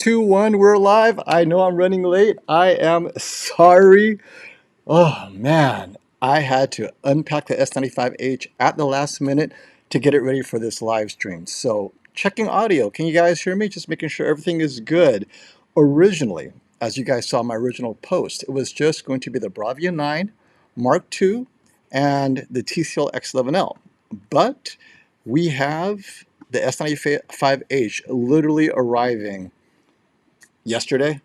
2-1, we're live. I know I'm running late. I am sorry. Oh man, I had to unpack the S95H at the last minute to get it ready for this live stream. So checking audio. Can you guys hear me? Just making sure everything is good. Originally, as you guys saw my original post, it was just going to be the Bravia 9 Mark II and the TCL X11L. But we have the S95H literally arriving yesterday.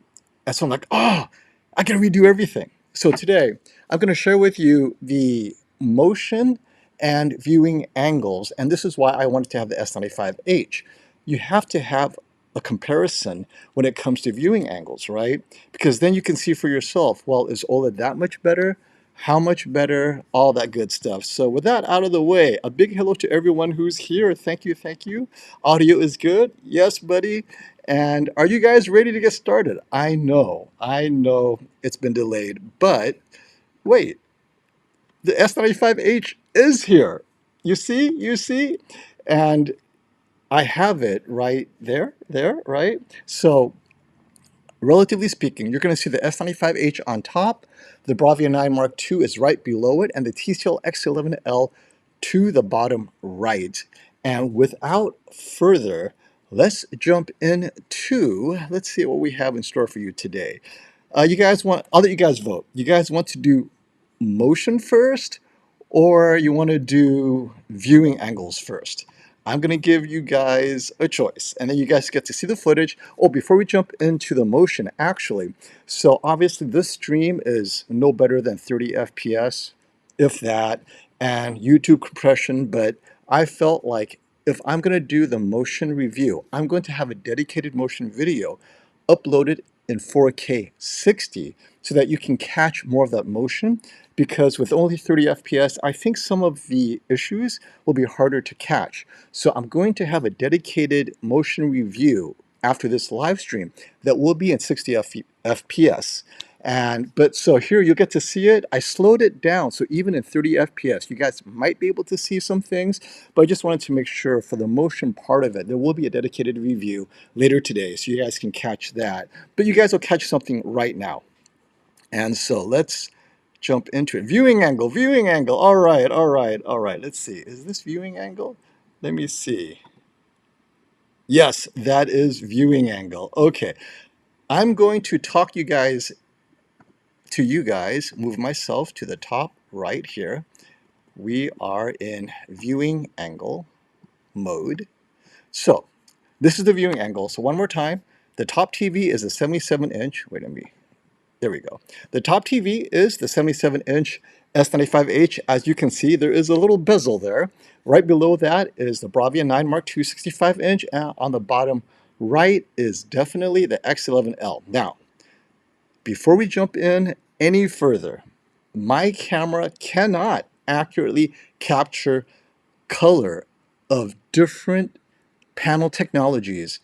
And so I'm like, oh, I can redo everything. So today I'm going to share with you the motion and viewing angles. And this is why I wanted to have the S95H. You have to have a comparison when it comes to viewing angles, right? Because then you can see for yourself, well, is OLED that much better? How much better? All that good stuff. So with that out of the way, a big hello to everyone who's here. Thank you, thank you. Audio is good. Yes, buddy. And are you guys ready to get started? I know it's been delayed, but wait, the S95H is here. You see? And I have it right there, right? So relatively speaking, you're going to see the S95H on top, the Bravia 9 Mark II is right below it, and the TCL X11L to the bottom right. And without further, let's jump into, let's see what we have in store for you today. You guys want, I'll let you guys vote. You guys want to do motion first, or you want to do viewing angles first? I'm going to give you guys a choice, and then you guys get to see the footage. Oh, before we jump into the motion, actually, so obviously this stream is no better than 30 FPS, if that, and YouTube compression, but I felt like if I'm going to do the motion review, I'm going to have a dedicated motion video uploaded in 4K 60 so that you can catch more of that motion, because with only 30 FPS, I think some of the issues will be harder to catch. So I'm going to have a dedicated motion review after this live stream that will be in 60 FPS. But so here you'll get to see it. I slowed it down, so even in 30 FPS, you guys might be able to see some things, but I just wanted to make sure for the motion part of it, there will be a dedicated review later today, so you guys can catch that. But you guys will catch something right now. And so let's jump into it. Viewing angle, viewing angle. All right. Let's see. Is this viewing angle? Let me see. Yes, that is viewing angle. Okay. I'm going to talk you guys, move myself to the top right here. We are in viewing angle mode. So this is the viewing angle. So one more time, the top TV is a 77-inch. Wait, there we go. The top TV is the 77-inch S95H. As you can see, there is a little bezel there. Right below that is the Bravia 9 Mark II 65-inch, and on the bottom right is definitely the X11L. Now, before we jump in any further, my camera cannot accurately capture color of different panel technologies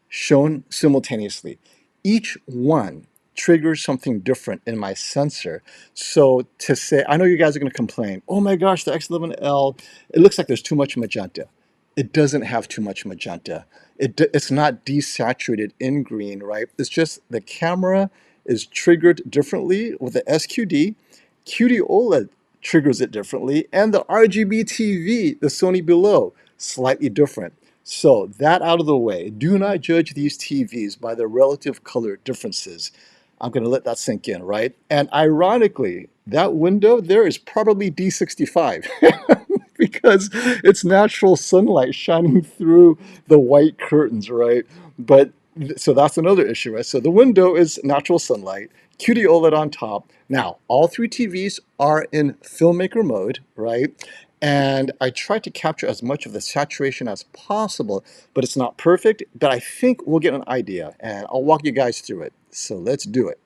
shown simultaneously. Each one triggers something different in my sensor. So to say, I know you guys are going to complain, oh my gosh, the X11L, it looks like there's too much magenta. It doesn't have too much magenta. It's not desaturated in green, right? It's just the camera is triggered differently with the SQD. QD OLED triggers it differently, and the RGB TV, the Sony below, slightly different. So that out of the way, do not judge these TVs by their relative color differences. I'm going to let that sink in, right? And ironically, that window there is probably D65 because it's natural sunlight shining through the white curtains, right? But so that's another issue, right? So the window is natural sunlight, QD OLED on top. Now, all three TVs are in filmmaker mode, right? And I try to capture as much of the saturation as possible, but it's not perfect, but I think we'll get an idea, and I'll walk you guys through it. So let's do it.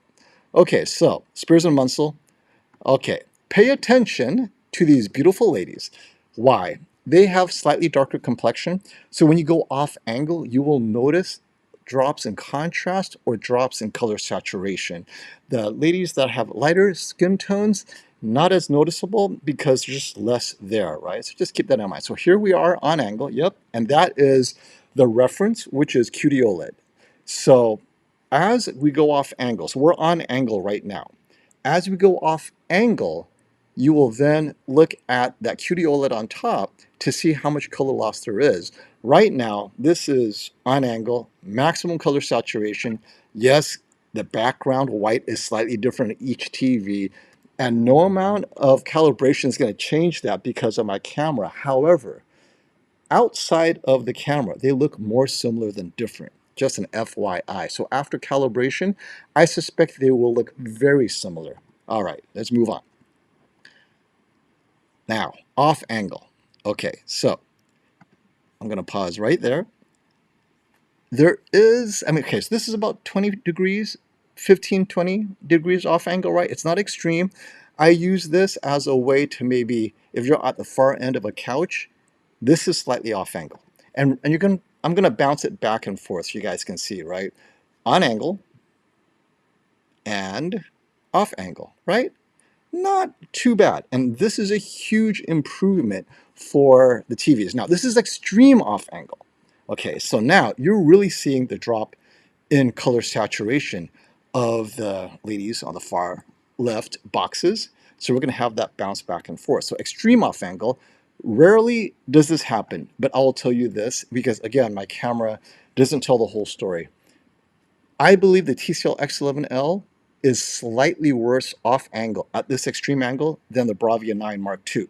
Okay, so Spears and Munsell. Okay, pay attention to these beautiful ladies. Why? They have slightly darker complexion, so when you go off angle, you will notice drops in contrast or drops in color saturation. The ladies that have lighter skin tones, not as noticeable because there's just less there, right? So just keep that in mind. So here we are on angle, yep, and that is the reference, which is QD OLED. So As we go off angle, so we're on angle right now. As we go off angle, you will then look at that QD OLED on top to see how much color loss there is. Right now, this is on angle, maximum color saturation. Yes, the background white is slightly different in each TV, and no amount of calibration is going to change that because of my camera. However, outside of the camera, they look more similar than different. Just an FYI. So after calibration, I suspect they will look very similar. All right, let's move on. Now, off angle. Okay, so I'm going to pause right there. There is, okay, so this is about 20 degrees, 15, 20 degrees off angle, right? It's not extreme. I use this as a way to maybe, if you're at the far end of a couch, this is slightly off angle. And I'm gonna bounce it back and forth so you guys can see, right? On angle and off angle, right? Not too bad. And this is a huge improvement for the TVs. Now, this is extreme off angle. Okay, so now you're really seeing the drop in color saturation of the ladies on the far left boxes. So we're going to have that bounce back and forth. So extreme off angle, rarely does this happen, but I will tell you this because again, my camera doesn't tell the whole story. I believe the TCL X11L is slightly worse off angle at this extreme angle than the Bravia 9 Mark II.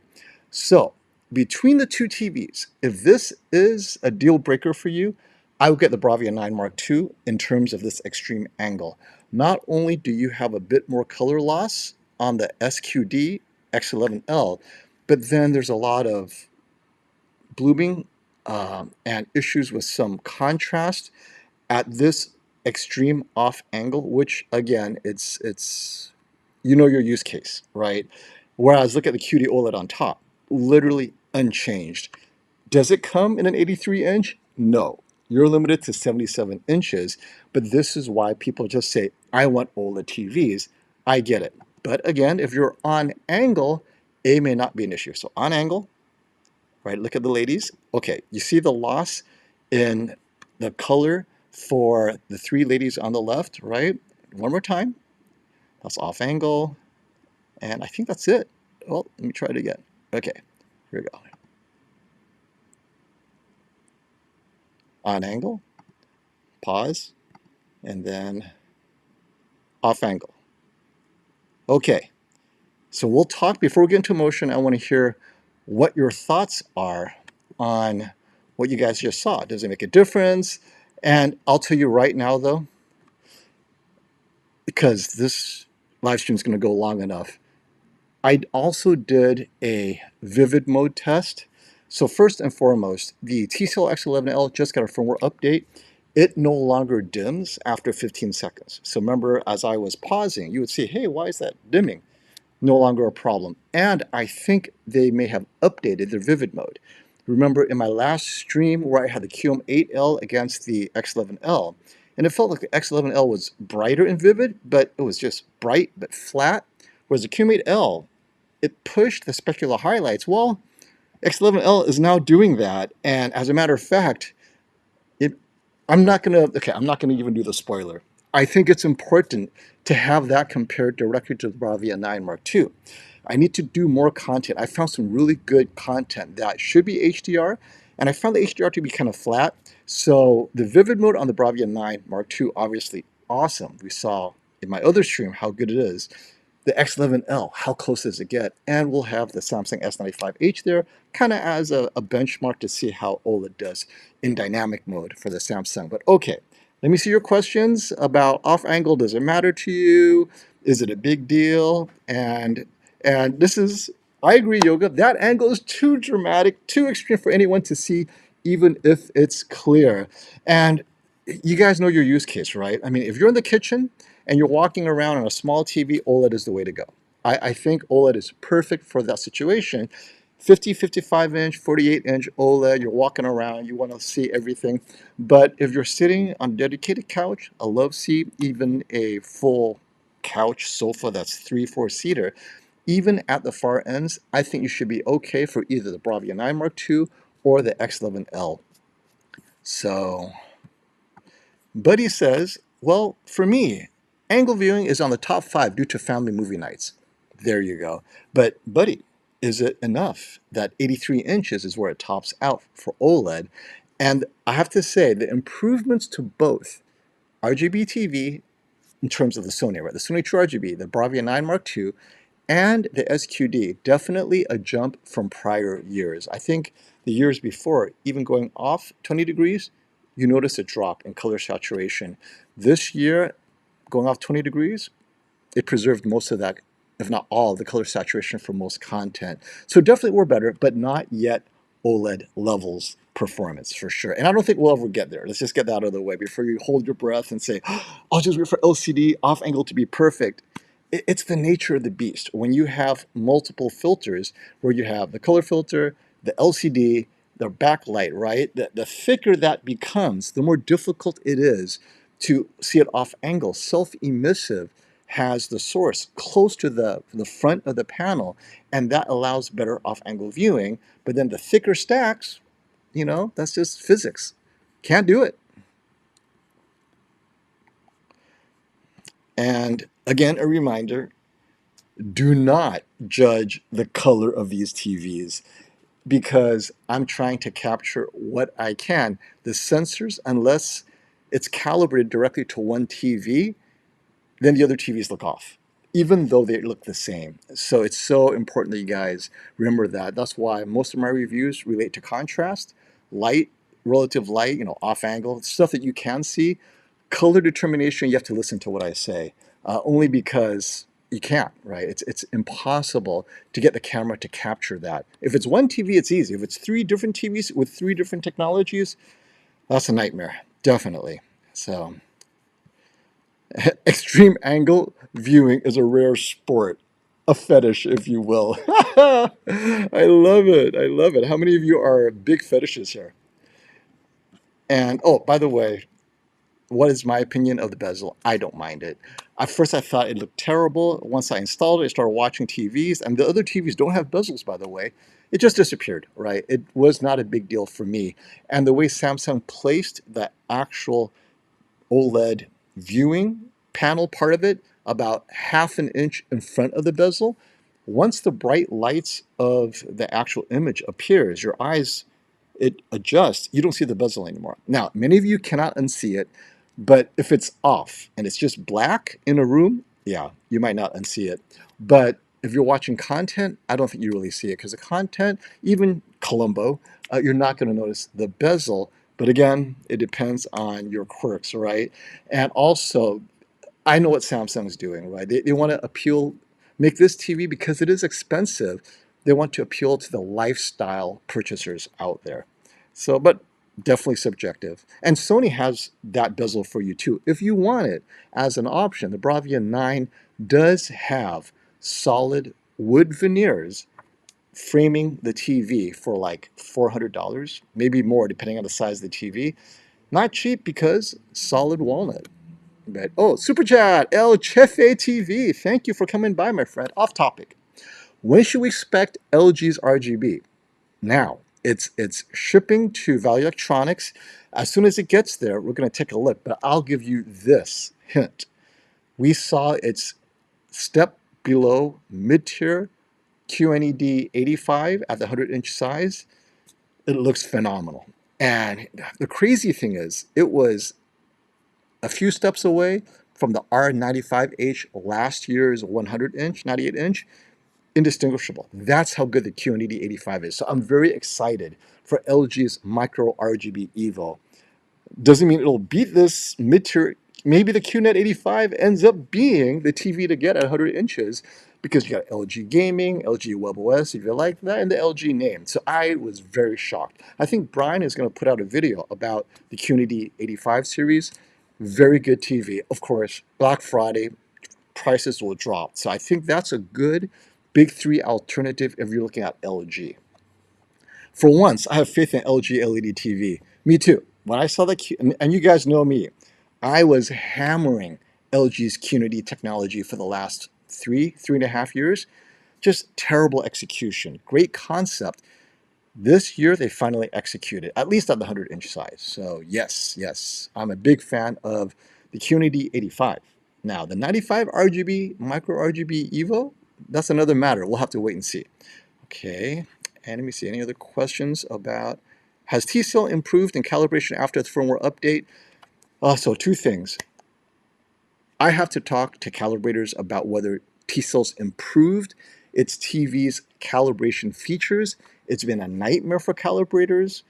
So between the two TVs, if this is a deal breaker for you, I would get the Bravia 9 Mark II in terms of this extreme angle. Not only do you have a bit more color loss on the SQD X11L, but then there's a lot of blooming and issues with some contrast at this extreme off angle, which again, it's you know your use case, right? Whereas look at the QD OLED on top, literally unchanged. Does it come in an 83 inch? No. You're limited to 77 inches, but this is why people just say, I want OLED TVs. I get it. But again, if you're on angle, it may not be an issue. So on angle, right, look at the ladies. Okay, you see the loss in the color for the three ladies on the left, right? One more time. That's off angle. And I think that's it. Well, let me try it again. Okay, here we go. On angle, pause, and then off angle. Okay, so we'll talk before we get into motion. I want to hear what your thoughts are on what you guys just saw. Does it make a difference? And I'll tell you right now, though, because this live stream is going to go long enough, I also did a vivid mode test. So first and foremost, the TCL X11L just got a firmware update. It no longer dims after 15 seconds. So remember, as I was pausing, you would see, hey, why is that dimming? No longer a problem. And I think they may have updated their vivid mode. Remember in my last stream where I had the QM8L against the X11L, and it felt like the X11L was brighter in vivid, but it was just bright but flat, whereas the QM8L, it pushed the specular highlights. Well, X11L is now doing that, and as a matter of fact, I'm not gonna even do the spoiler. I think it's important to have that compared directly to the Bravia 9 Mark II. I need to do more content. I found some really good content that should be HDR, and I found the HDR to be kind of flat. So the vivid mode on the Bravia 9 Mark II, obviously awesome. We saw in my other stream how good it is. The X11L, how close does it get? And we'll have the Samsung S95H there, kind of as a benchmark to see how OLED does in dynamic mode for the Samsung. But okay, let me see your questions about off angle. Does it matter to you? Is it a big deal? And this is, I agree, Yoga, that angle is too dramatic, too extreme for anyone to see, even if it's clear. And you guys know your use case, right? I mean, if you're in the kitchen and you're walking around on a small TV, OLED is the way to go. I think OLED is perfect for that situation. 50, 55 inch, 48 inch OLED, you're walking around, you want to see everything. But if you're sitting on a dedicated couch, a love seat, even a full couch sofa that's 3-4 seater, even at the far ends, I think you should be okay for either the Bravia 9 Mark II or the X11L. So Buddy says, Well, for me, angle viewing is on the top 5 due to family movie nights. There you go. But, buddy, is it enough that 83 inches is where it tops out for OLED? And I have to say, the improvements to both RGB TV in terms of the Sony, right? The Sony True RGB, the Bravia 9 Mark II, and the SQD, definitely a jump from prior years. I think the years before, even going off 20 degrees, you notice a drop in color saturation. This year, going off 20 degrees, it preserved most of that, if not all, the color saturation for most content. So definitely we're better, but not yet OLED levels performance for sure. And I don't think we'll ever get there. Let's just get that out of the way before you hold your breath and say, oh, I'll just wait for LCD off angle to be perfect. It's the nature of the beast. When you have multiple filters, where you have the color filter, the LCD, the backlight, right? The thicker that becomes, the more difficult it is to see it off angle. Self-emissive has the source close to the front of the panel, and that allows better off-angle viewing. But then the thicker stacks, that's just physics. Can't do it. And again, a reminder, do not judge the color of these TVs because I'm trying to capture what I can. The sensors, unless it's calibrated directly to one TV, then the other TVs look off, even though they look the same. So it's so important that you guys remember that. That's why most of my reviews relate to contrast, light, relative light, off angle, stuff that you can see. Color determination, you have to listen to what I say, only because you can't, right? It's impossible to get the camera to capture that. If it's one TV, it's easy. If it's 3 different TVs with 3 different technologies, that's a nightmare, definitely. So extreme angle viewing is a rare sport, a fetish, if you will. I love it. I love it. How many of you are big fetishes here? And oh, by the way, what is my opinion of the bezel? I don't mind it. At first, I thought it looked terrible. Once I installed it, I started watching TVs, and the other TVs don't have bezels, by the way. It just disappeared, right? It was not a big deal for me. And the way Samsung placed the actual OLED viewing panel part of it about half an inch in front of the bezel, once the bright lights of the actual image appears, your eyes, it adjusts, you don't see the bezel anymore. Now, many of you cannot unsee it, but if it's off and it's just black in a room, yeah, you might not unsee it. But if you're watching content, I don't think you really see it because the content, even Columbo, you're not going to notice the bezel. But again, it depends on your quirks, right? And also, I know what Samsung's doing, right? They want to make this TV because it is expensive. They want to appeal to the lifestyle purchasers out there. So, but definitely subjective. And Sony has that bezel for you too. If you want it as an option, the Bravia 9 does have solid wood veneers framing the TV for like $400, maybe more depending on the size of the TV. Not cheap because solid walnut. But, oh, Super Chat, El Chefe TV. Thank you for coming by, my friend. Off topic. When should we expect LG's RGB? Now, it's shipping to Value Electronics. As soon as it gets there, we're going to take a look. But I'll give you this hint. We saw its step below mid-tier QNED 85 at the 100-inch size. It looks phenomenal. And the crazy thing is, it was a few steps away from the R95H last year's 100-inch, 98-inch, indistinguishable. That's how good the QNED 85 is. So I'm very excited for LG's Micro RGB Evo. Doesn't mean it'll beat this mid-tier. Maybe the QNED 85 ends up being the TV to get at 100 inches because you got LG Gaming, LG WebOS, if you like that, and the LG name. So I was very shocked. I think Brian is going to put out a video about the QNED 85 series. Very good TV. Of course, Black Friday, prices will drop. So I think that's a good big 3 alternative if you're looking at LG. For once, I have faith in LG LED TV. Me too. When I saw and you guys know me, I was hammering LG's QNED technology for the last 3.5 years. Just terrible execution. Great concept. This year, they finally executed, at least at the 100-inch size. So yes, I'm a big fan of the QNED 85. Now, the 95 RGB micro RGB Evo, that's another matter. We'll have to wait and see. Okay, and let me see any other questions about, has TCL improved in calibration after the firmware update? So two things. I have to talk to calibrators about whether TCL's improved its TV's calibration features. It's been a nightmare for calibrators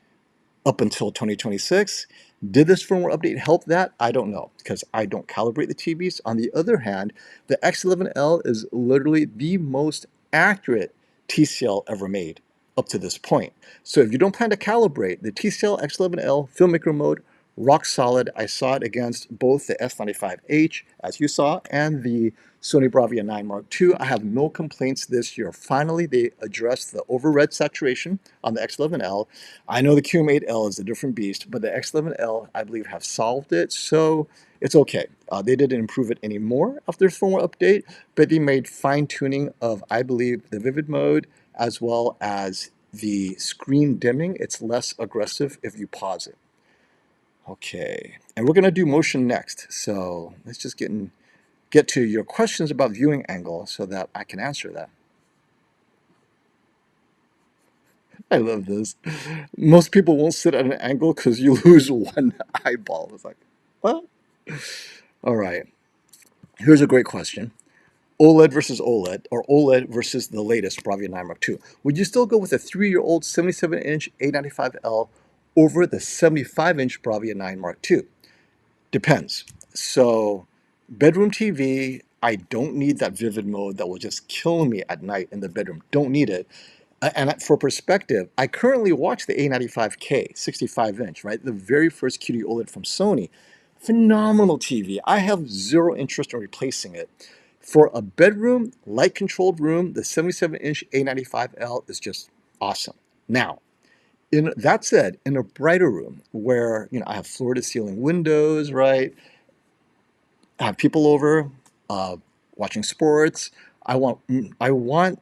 up until 2026. Did this firmware update help that? I don't know, because I don't calibrate the TVs. On the other hand, the X11L is literally the most accurate TCL ever made up to this point. So if you don't plan to calibrate, the TCL X11L filmmaker mode, rock solid. I saw it against both the S95H, as you saw, and the Sony Bravia 9 Mark II. I have no complaints this year. Finally, they addressed the over-red saturation on the X11L. I know the QM8L is a different beast, but the X11L, I believe, have solved it, so it's okay. They didn't improve it anymore after the firmware update, but they made fine-tuning of, I believe, the vivid mode, as well as the screen dimming. It's less aggressive if you pause it. Okay, and we're going to do motion next, so let's just get to your questions about viewing angle so that I can answer that. I love this. Most people won't sit at an angle because you lose one eyeball. It's like, what? All right, here's a great question. OLED versus OLED, or OLED versus the latest Bravia 9 Mark II. Would you still go with a 3-year-old 77-inch A95L over the 75-inch Bravia 9 Mark II? Depends. So, bedroom TV, I don't need that vivid mode that will just kill me at night in the bedroom. Don't need it. And for perspective, I currently watch the A95K 65-inch, right? The very first QD OLED from Sony. Phenomenal TV. I have zero interest in replacing it. For a bedroom, light-controlled room, the 77-inch A95L is just awesome. Now, that said, in a brighter room where I have floor-to-ceiling windows, right? I have people over watching sports. I want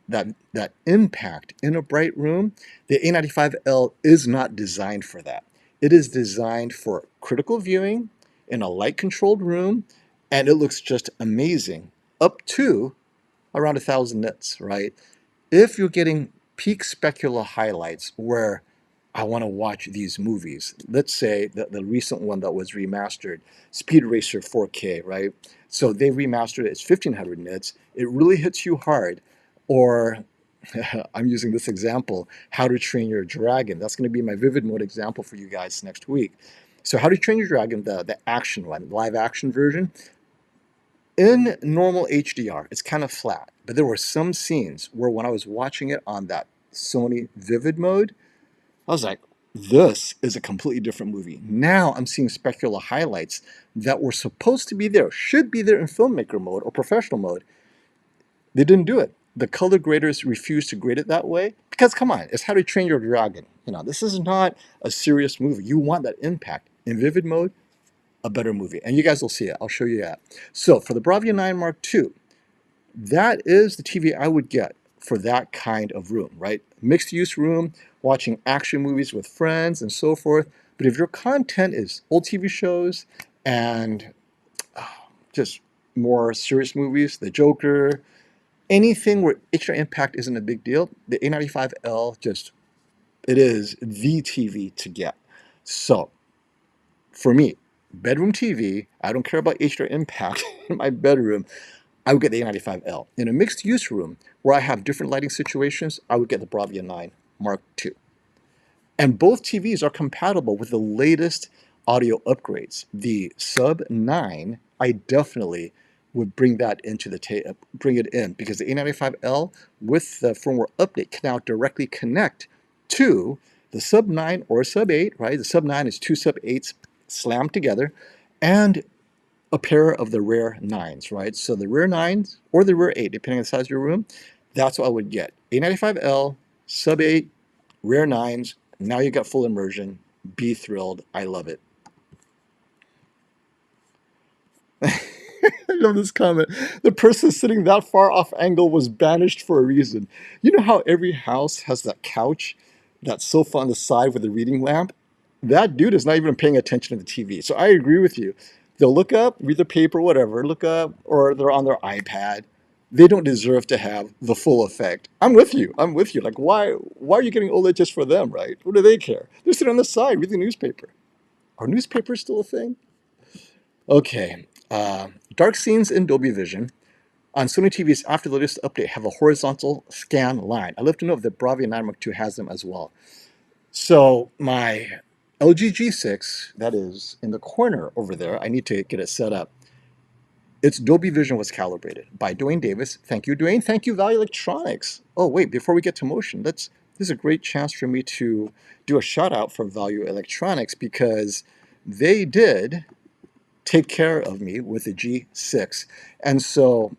that impact in a bright room. The A95L is not designed for that. It is designed for critical viewing in a light-controlled room, and it looks just amazing up to around 1,000 nits, right? If you're getting peak specular highlights where I want to watch these movies, let's say the recent one that was remastered, Speed Racer 4K, right? So they remastered it, it's 1,500 nits. It really hits you hard. Or I'm using this example, How to Train Your Dragon. That's going to be my vivid mode example for you guys next week. So How to Train Your Dragon, the action one, live action version, in normal HDR, it's kind of flat, but there were some scenes where when I was watching it on that Sony Vivid mode, I was like, this is a completely different movie. Now I'm seeing specular highlights that were supposed to be there, should be there in filmmaker mode or professional mode. They didn't do it. The color graders refused to grade it that way because, come on, it's How to Train Your Dragon. This is not a serious movie. You want that impact. In Vivid mode, a better movie. And you guys will see it. I'll show you that. So for the Bravia 9 Mark II, that is the TV I would get for that kind of room, right? Mixed use room, watching action movies with friends and so forth. But if your content is old TV shows and just more serious movies, The Joker, anything where extra impact isn't a big deal, the A95L it is the TV to get. So for me, bedroom TV, I don't care about extra impact in my bedroom, I would get the A95L. In a mixed use room where I have different lighting situations, I would get the Bravia 9 Mark II. And both TVs are compatible with the latest audio upgrades. The Sub 9, I definitely would bring that into bring it in, because the A95L with the firmware update can now directly connect to the Sub 9 or Sub 8, right? The Sub 9 is two Sub 8s slammed together, and a pair of the rear 9s, right? So the rear 9s or the rear 8, depending on the size of your room, that's what I would get. A95L, Sub 8, rear 9s. Now you got full immersion. Be thrilled. I love it. I love this comment. The person sitting that far off angle was banished for a reason. You know how every house has that couch, that sofa on the side with the reading lamp? That dude is not even paying attention to the TV. So I agree with you. They'll look up, read the paper, whatever, look up, or they're on their iPad. They don't deserve to have the full effect. I'm with you. I'm with you. Like, why are you getting OLED just for them, right? What do they care? They're sitting on the side reading the newspaper. Are newspapers still a thing? Okay. Dark scenes in Dolby Vision on Sony TVs after the latest update have a horizontal scan line. I love to know if the Bravia 9 Mark II has them as well. So my LG G6, that is in the corner over there, I need to get it set up. Its Dolby Vision was calibrated by Dwayne Davis. Thank you, Dwayne. Thank you, Value Electronics. Oh, wait, before we get to motion, this is a great chance for me to do a shout out for Value Electronics because they did take care of me with the G6. And so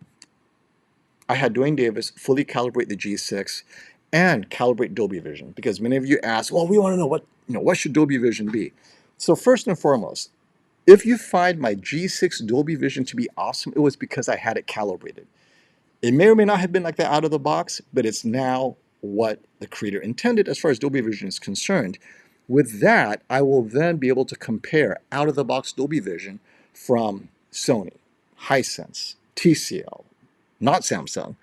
I had Dwayne Davis fully calibrate the G6 and calibrate Dolby Vision because many of you ask, well, we want to know what should Dolby Vision be? So first and foremost, if you find my G6 Dolby Vision to be awesome, it was because I had it calibrated. It may or may not have been like that out of the box, but it's now what the creator intended as far as Dolby Vision is concerned. With that, I will then be able to compare out of the box Dolby Vision from Sony, Hisense, TCL, not Samsung.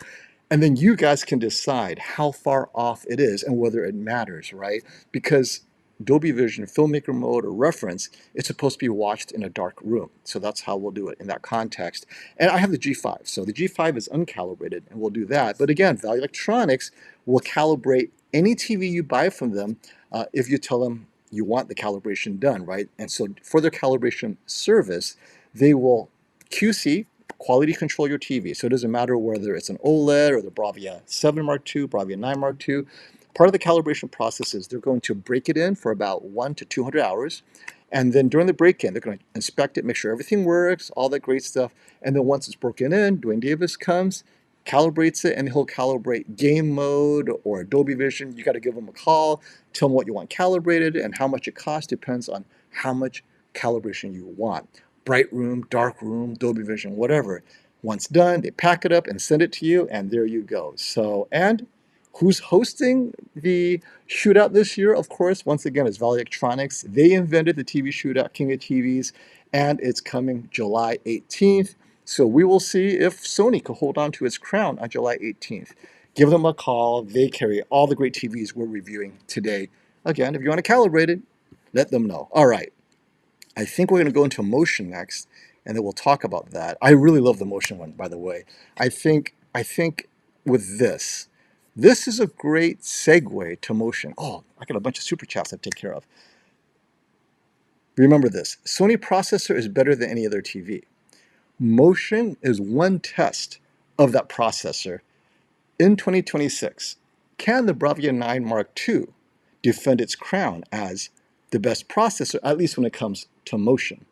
And then you guys can decide how far off it is and whether it matters, right? Because Dolby Vision, filmmaker mode, or reference, it's supposed to be watched in a dark room. So that's how we'll do it in that context. And I have the G5. So the G5 is uncalibrated, and we'll do that. But again, Value Electronics will calibrate any TV you buy from them if you tell them you want the calibration done, right? And so for their calibration service, they will QC, quality control your TV. So it doesn't matter whether it's an OLED or the Bravia 7 Mark II, Bravia 9 Mark II. Part of the calibration process is they're going to break it in for about 1 to 200 hours. And then during the break-in, they're going to inspect it, make sure everything works, all that great stuff. And then once it's broken in, Dwayne Davis comes, calibrates it, and he'll calibrate game mode or Dolby Vision. You got to give him a call, tell him what you want calibrated and how much it costs depends on how much calibration you want. Bright room, dark room, Dolby Vision, whatever. Once done, they pack it up and send it to you, and there you go. So, and who's hosting the Shootout this year? Of course, once again, it's Value Electronics. They invented the TV Shootout, King of TVs, and it's coming July 18th. So we will see if Sony could hold on to its crown on July 18th. Give them a call. They carry all the great TVs we're reviewing today. Again, if you want to calibrate it, let them know. All right. I think we're going to go into motion next, and then we'll talk about that. I really love the motion one, by the way. I think with this is a great segue to motion. Oh, I got a bunch of super chats to take care of. Remember this, Sony processor is better than any other TV. Motion is one test of that processor. In 2026, can the Bravia 9 Mark II defend its crown as the best processor, at least when it comes to motion?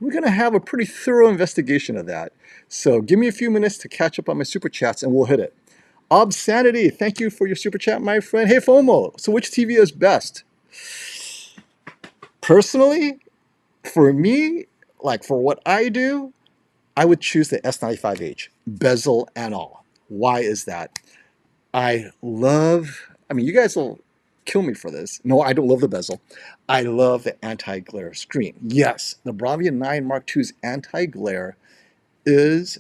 We're going to have a pretty thorough investigation of that. So give me a few minutes to catch up on my super chats and we'll hit it. Obsanity, thank you for your super chat, my friend. Hey, FOMO, so which TV is best? Personally, for me, like for what I do, I would choose the S95H, bezel and all. Why is that? I mean, you guys will kill me for this. No, I don't love the bezel. I love the anti-glare screen. Yes, the Bravia 9 Mark II's anti-glare is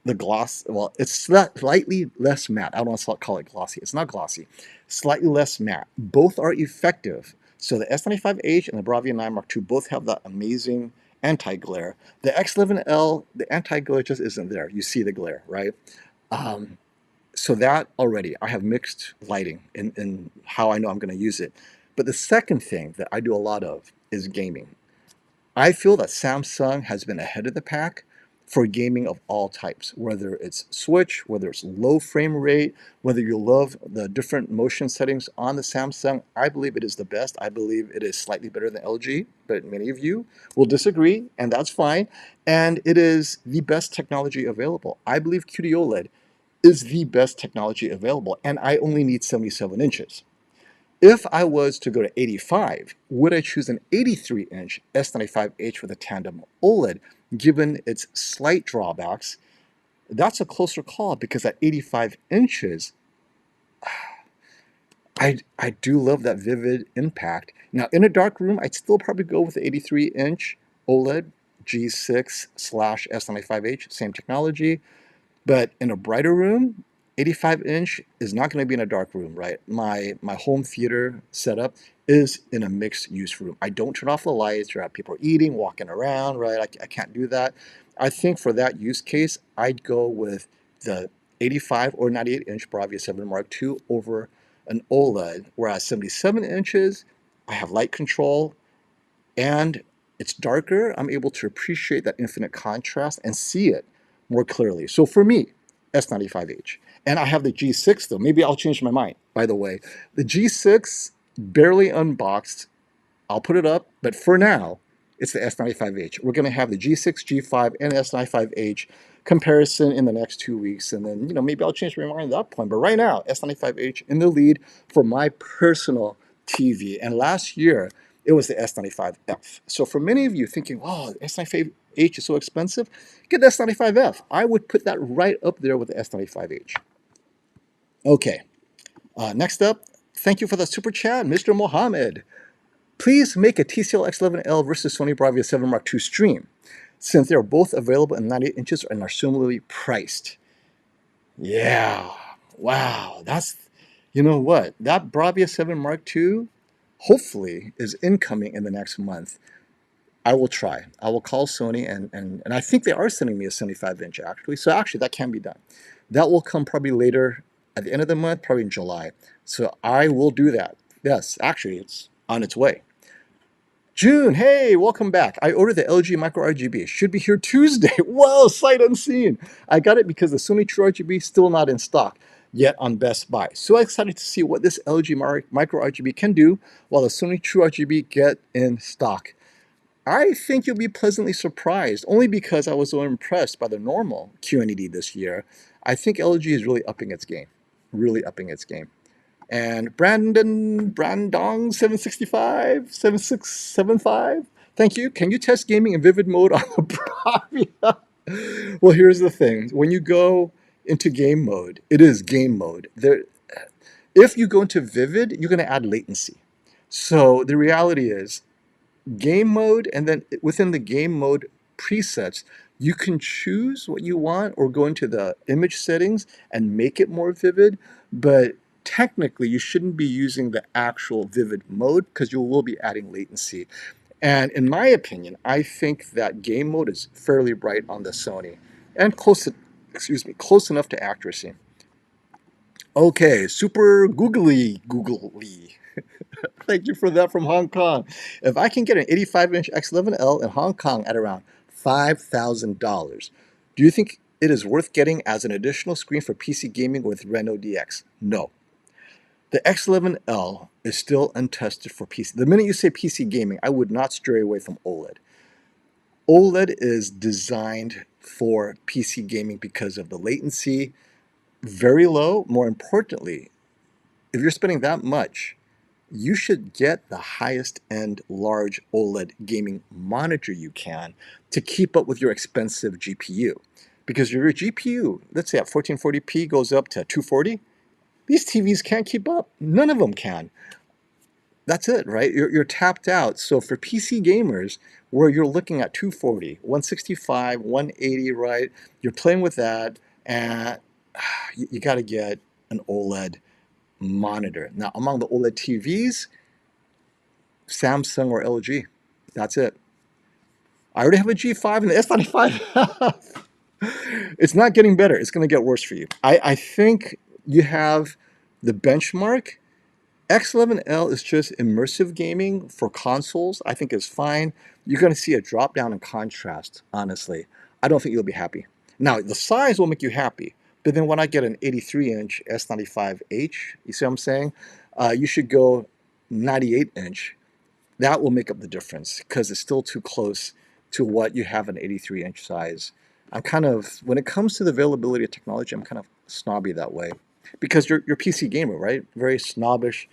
the gloss. Well, it's slightly less matte. I don't want to call it glossy. It's not glossy. Slightly less matte. Both are effective. So the S95H and the Bravia 9 Mark II both have that amazing anti-glare. The X11L, the anti-glare just isn't there. You see the glare, right? So that already, I have mixed lighting in how I know I'm going to use it. But the second thing that I do a lot of is gaming. I feel that Samsung has been ahead of the pack for gaming of all types, whether it's Switch, whether it's low frame rate, whether you love the different motion settings on the Samsung. I believe it is the best. I believe it is slightly better than LG, but many of you will disagree, and that's fine. And it is the best technology available. I believe QD OLED is the best technology available, and I only need 77 inches. If I was to go to 85, would I choose an 83-inch S95H with a tandem OLED, given its slight drawbacks? That's a closer call because at 85 inches, I do love that vivid impact. Now, in a dark room, I'd still probably go with the 83-inch OLED, G6/S95H, same technology. But in a brighter room, 85-inch is not going to be in a dark room, right? My home theater setup is in a mixed use room. I don't turn off the lights, right? People are eating, walking around, right? I can't do that. I think for that use case, I'd go with the 85 or 98-inch Bravia 7 Mark II over an OLED, whereas 77 inches, I have light control, and it's darker. I'm able to appreciate that infinite contrast and see it more clearly. So for me, S95H. And I have the G6 though. Maybe I'll change my mind, by the way. The G6, barely unboxed. I'll put it up, but for now, it's the S95H. We're going to have the G6, G5, and S95H comparison in the next 2 weeks, and then maybe I'll change my mind at that point. But right now, S95H in the lead for my personal TV. And last year, it was the S95F. So for many of you thinking, "Oh, the S95H is so expensive," get the S95F. I would put that right up there with the S95H. Okay, next up, thank you for the super chat, Mr. Mohammed. Please make a TCL X11L versus Sony Bravia 7 Mark II stream, since they are both available in 98 inches and are similarly priced. Yeah, wow, you know what? That Bravia 7 Mark II hopefully is incoming in the next month. I will try. I will call Sony, and I think they are sending me a 75-inch actually. So actually, that can be done. That will come probably later at the end of the month, probably in July. So I will do that. Yes, actually, it's on its way. June, hey, welcome back. I ordered the LG Micro RGB. It should be here Tuesday. Whoa, sight unseen. I got it because the Sony True RGB is still not in stock yet on Best Buy. So excited to see what this LG Micro RGB can do while the Sony True RGB get in stock. I think you'll be pleasantly surprised, only because I was so impressed by the normal QNED this year. I think LG is really upping its game. Really upping its game. And Brandong 7675, thank you. Can you test gaming in vivid mode on the Bravia? Well, here's the thing. When you go into game mode, it is game mode. If you go into vivid, you're going to add latency. So the reality is game mode, and then within the game mode presets, you can choose what you want or go into the image settings and make it more vivid, but technically you shouldn't be using the actual vivid mode because you will be adding latency. And in my opinion, I think that game mode is fairly bright on the Sony and close enough to accuracy. Okay, super googly. Thank you for that from Hong Kong. If I can get an 85-inch X11L in Hong Kong at around $5,000, do you think it is worth getting as an additional screen for PC gaming with Reno DX? No. The X11L is still untested for PC. The minute you say PC gaming, I would not stray away from OLED. OLED is designed for PC gaming because of the latency, very low. More importantly, if you're spending that much, you should get the highest end large OLED gaming monitor you can to keep up with your expensive GPU. Because if your GPU, let's say at 1440p goes up to 240, these TVs can't keep up. None of them can. That's it, right? You're tapped out. So for PC gamers, where you're looking at 240, 165, 180, right? You're playing with that, and you got to get an OLED monitor. Now, among the OLED TVs, Samsung or LG. That's it. I already have a G5 and the S95. It's not getting better. It's going to get worse for you. I think you have the benchmark. X11L is just immersive gaming for consoles. I think is fine. You're going to see a drop down in contrast, honestly. I don't think you'll be happy. Now, the size will make you happy. But then when I get an 83-inch S95H, you see what I'm saying? You should go 98-inch. That will make up the difference because it's still too close to what you have an 83-inch size. When it comes to the availability of technology, I'm kind of snobby that way because you're PC gamer, right? Very snobbish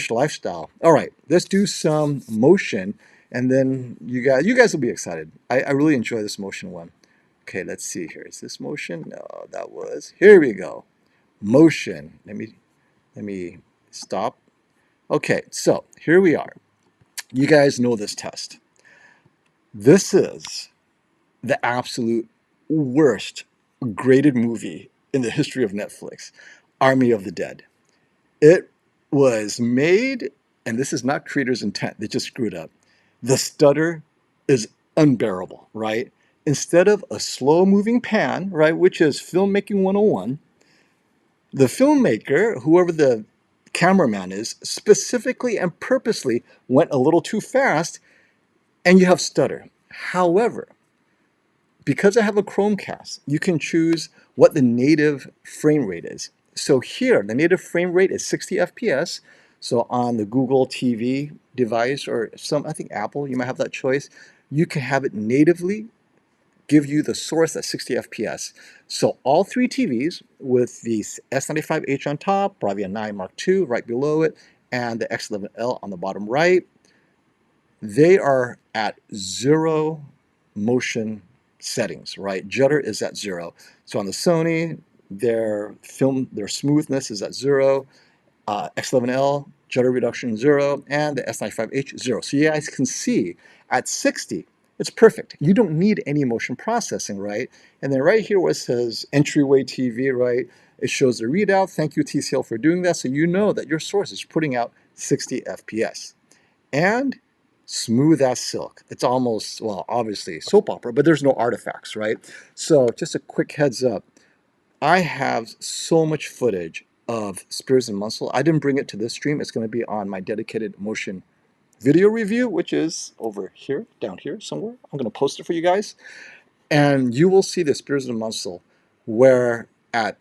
lifestyle. All right, let's do some motion, and then you guys will be excited. I really enjoy this motion one. Okay, let's see here. Is this motion? No, that was. Here we go. Motion. Let me stop. Okay, so here we are. You guys know this test. This is the absolute worst graded movie in the history of Netflix, Army of the Dead. It was made, and this is not creator's intent, they just screwed up. The stutter is unbearable, right? Instead of a slow moving pan, right, which is filmmaking 101, the filmmaker, whoever the cameraman is, specifically and purposely went a little too fast, and you have stutter. However, because I have a Chromecast, you can choose what the native frame rate is. So here, the native frame rate is 60 FPS. So on the Google TV device or some, I think Apple, you might have that choice. You can have it natively give you the source at 60 FPS. So all three TVs with the S95H on top, Bravia 9 Mark II right below it, and the X11L on the bottom right, they are at zero motion settings, right? Judder is at 0. So on the Sony, their smoothness is at 0. X11L, judder reduction 0, and the S95H 0. So you guys can see at 60, it's perfect. You don't need any motion processing, right? And then right here where it says entryway TV, right? It shows the readout. Thank you, TCL, for doing that. So you know that your source is putting out 60 FPS. And smooth as silk. It's almost, well, obviously soap opera, but there's no artifacts, right? So just a quick heads up. I have so much footage of Spears and Muscle. I didn't bring it to this stream. It's going to be on my dedicated motion video review, which is over here, down here somewhere. I'm going to post it for you guys. And you will see the Spears and Muscle where at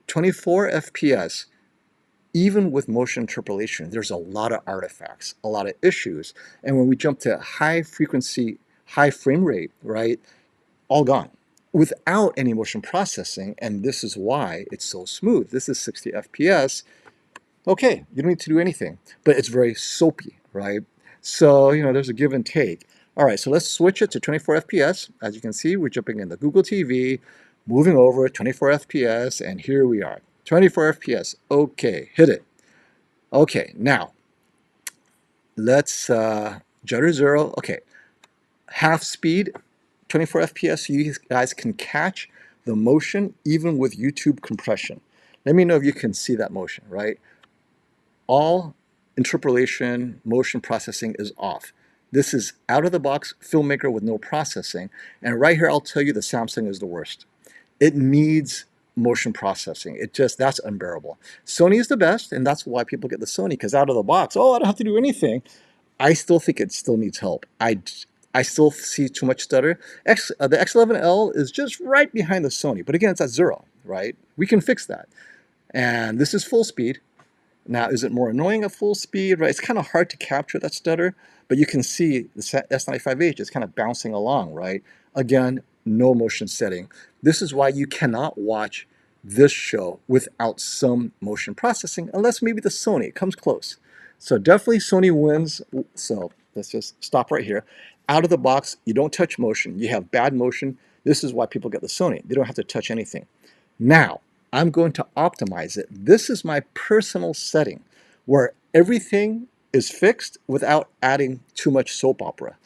24 FPS, even with motion interpolation, there's a lot of artifacts, a lot of issues. And when we jump to high frequency, high frame rate, right, all gone without any motion processing. And this is why it's so smooth. This is 60 FPS. Okay, you don't need to do anything, but it's very soapy, right? So, there's a give and take. All right, so let's switch it to 24 FPS. As you can see, we're jumping in the Google TV, moving over 24 FPS, and here we are. 24 FPS. Okay, hit it. Okay, now let's judder 0. Okay, half speed, 24 FPS, so you guys can catch the motion even with YouTube compression. Let me know if you can see that motion, right? All interpolation, motion processing is off. This is out of the box filmmaker with no processing. And right here, I'll tell you the Samsung is the worst. It needs motion processing. That's unbearable. Sony is the best, and that's why people get the Sony, because out of the box, I don't have to do anything. I still think it still needs help. I still see too much stutter. The X11L is just right behind the Sony, but again, it's at 0, right? We can fix that. And this is full speed. Now, is it more annoying at full speed, right? It's kind of hard to capture that stutter, but you can see the S95H is kind of bouncing along, right? Again, no motion setting. This is why you cannot watch this show without some motion processing, unless maybe the Sony comes close. So definitely Sony wins. So let's just stop right here. Out of the box, you don't touch motion. You have bad motion. This is why people get the Sony. They don't have to touch anything. Now, I'm going to optimize it. This is my personal setting where everything is fixed without adding too much soap opera.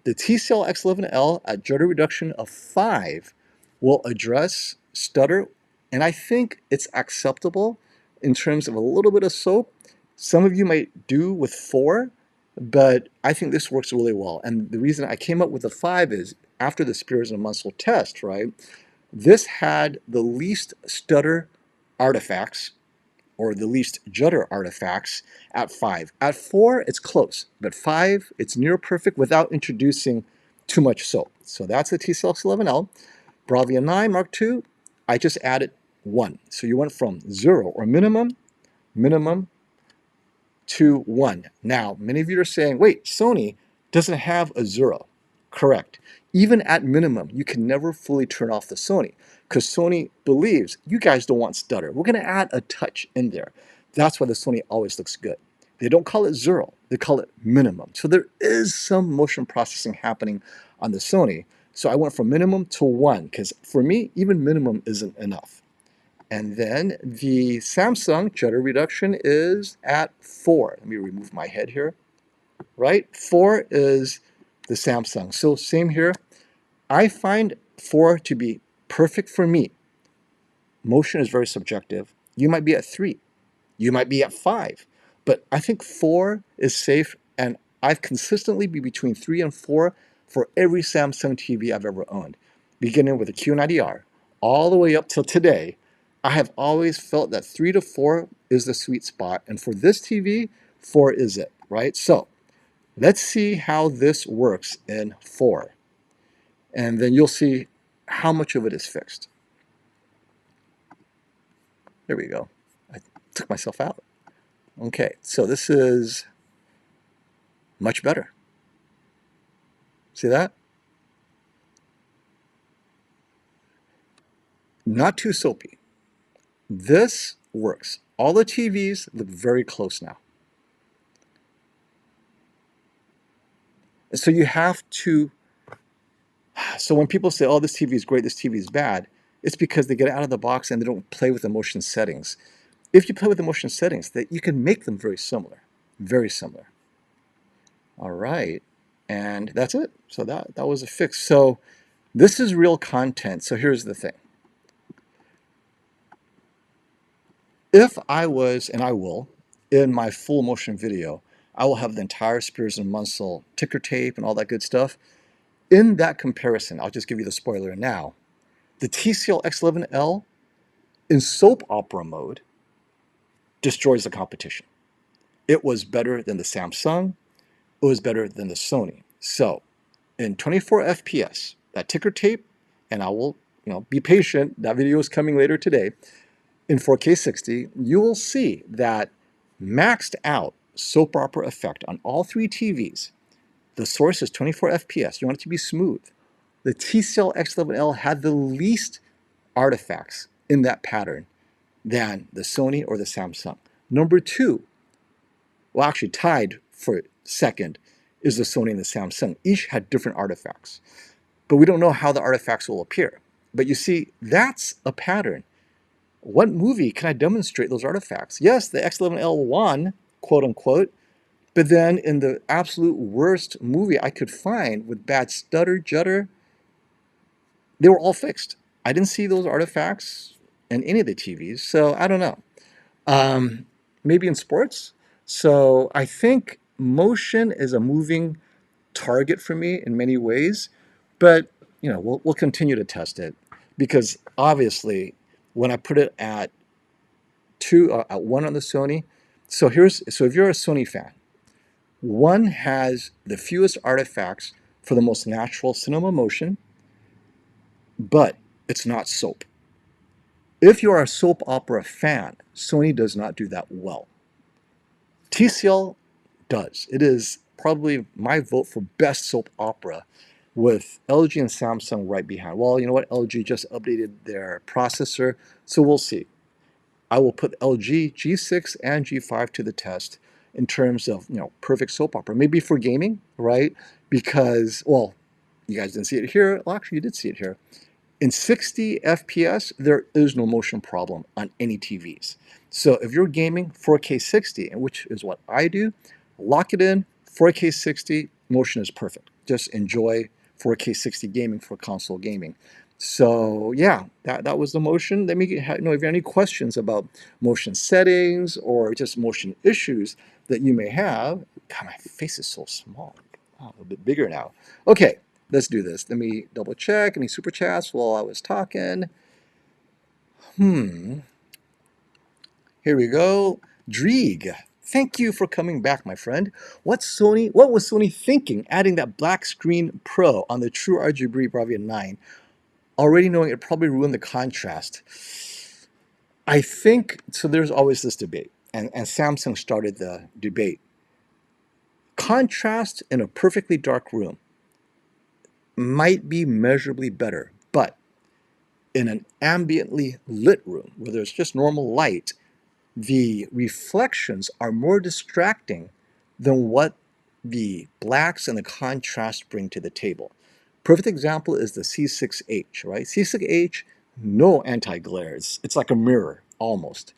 The TCL X11L at judder reduction of 5 will address stutter, and I think it's acceptable in terms of a little bit of soap. Some of you might do with 4, but I think this works really well. And the reason I came up with the 5 is after the Spears and Muscle test, right? This had the least stutter artifacts or the least judder artifacts at 5. At 4, it's close, but 5, it's near perfect without introducing too much soap. So that's the TCL X11L. Bravia 9 Mark II, I just added 1. So you went from 0 or minimum to 1. Now, many of you are saying, wait, Sony doesn't have a 0. Correct. Even at minimum, you can never fully turn off the Sony because Sony believes you guys don't want stutter. We're going to add a touch in there. That's why the Sony always looks good. They don't call it 0. They call it minimum. So there is some motion processing happening on the Sony. So I went from minimum to 1 because for me, even minimum isn't enough. And then the Samsung judder reduction is at 4. Let me remove my head here. Right? 4 is the Samsung. So same here. I find 4 to be perfect for me. Motion is very subjective. You might be at 3. You might be at 5. But I think 4 is safe, and I've consistently been between 3 and 4 for every Samsung TV I've ever owned. Beginning with the QNED all the way up till today, I have always felt that 3 to 4 is the sweet spot. And for this TV, 4 is it, right? So let's see how this works in 4. And then you'll see how much of it is fixed. There we go. I took myself out. Okay, so this is much better. See that? Not too soapy. This works. All the TVs look very close now. So you have to, so when people say, oh, this TV is great, this TV is bad, it's because they get it out of the box and they don't play with the motion settings. If you play with the motion settings, that you can make them very similar. Very similar. All right, and that's it. So that was a fix. So this is real content. So here's the thing. If I was, and I will, in my full motion video, I will have the entire Spears and Munsell ticker tape and all that good stuff. In that comparison, I'll just give you the spoiler now. The TCL X11L in soap opera mode destroys the competition. It was better than the Samsung. It was better than the Sony. So in 24 FPS, that ticker tape, and I will, be patient. That video is coming later today. In 4K 60, you will see that maxed out soap opera effect on all 3 TVs. The source is 24 FPS. You want it to be smooth. The TCL X11L had the least artifacts in that pattern than the Sony or the Samsung. Number 2, well, actually tied for second, is the Sony and the Samsung. Each had different artifacts. But we don't know how the artifacts will appear. But you see, that's a pattern. What movie can I demonstrate those artifacts? Yes, the X11L won, quote unquote, but then in the absolute worst movie I could find with bad stutter, judder, they were all fixed. I didn't see those artifacts in any of the TVs, so I don't know. Maybe in sports. So I think motion is a moving target for me in many ways, but we'll continue to test it, because obviously when I put it at 1 on the Sony, so if you're a Sony fan, 1 has the fewest artifacts for the most natural cinema motion, but it's not soap. If you are a soap opera fan, Sony does not do that well. TCL does. It is probably my vote for best soap opera, with LG and Samsung right behind. Well, you know what? LG just updated their processor, so we'll see. I will put LG G6 and G5 to the test in terms of, perfect soap opera. Maybe for gaming, right? Because, well, you guys didn't see it here. Well, actually, you did see it here. In 60 FPS, there is no motion problem on any TVs. So if you're gaming 4K 60, which is what I do, lock it in, 4K 60, motion is perfect. Just enjoy 4K 60 gaming for console gaming. So yeah, that was the motion. Let me know if you have any questions about motion settings or just motion issues that you may have. God, my face is so small. Wow, a little bit bigger now. Okay, let's do this. Let me double check any super chats while I was talking. Here we go. Dreeg, thank you for coming back, my friend. What was Sony thinking adding that black screen Pro on the True RGB Bravia 9? Already knowing it probably ruined the contrast. I think, so there's always this debate, and Samsung started the debate. Contrast in a perfectly dark room might be measurably better, but in an ambiently lit room where there's just normal light, the reflections are more distracting than what the blacks and the contrast bring to the table. Perfect example is the C6H, right? C6H, no anti-glare. It's like a mirror, almost.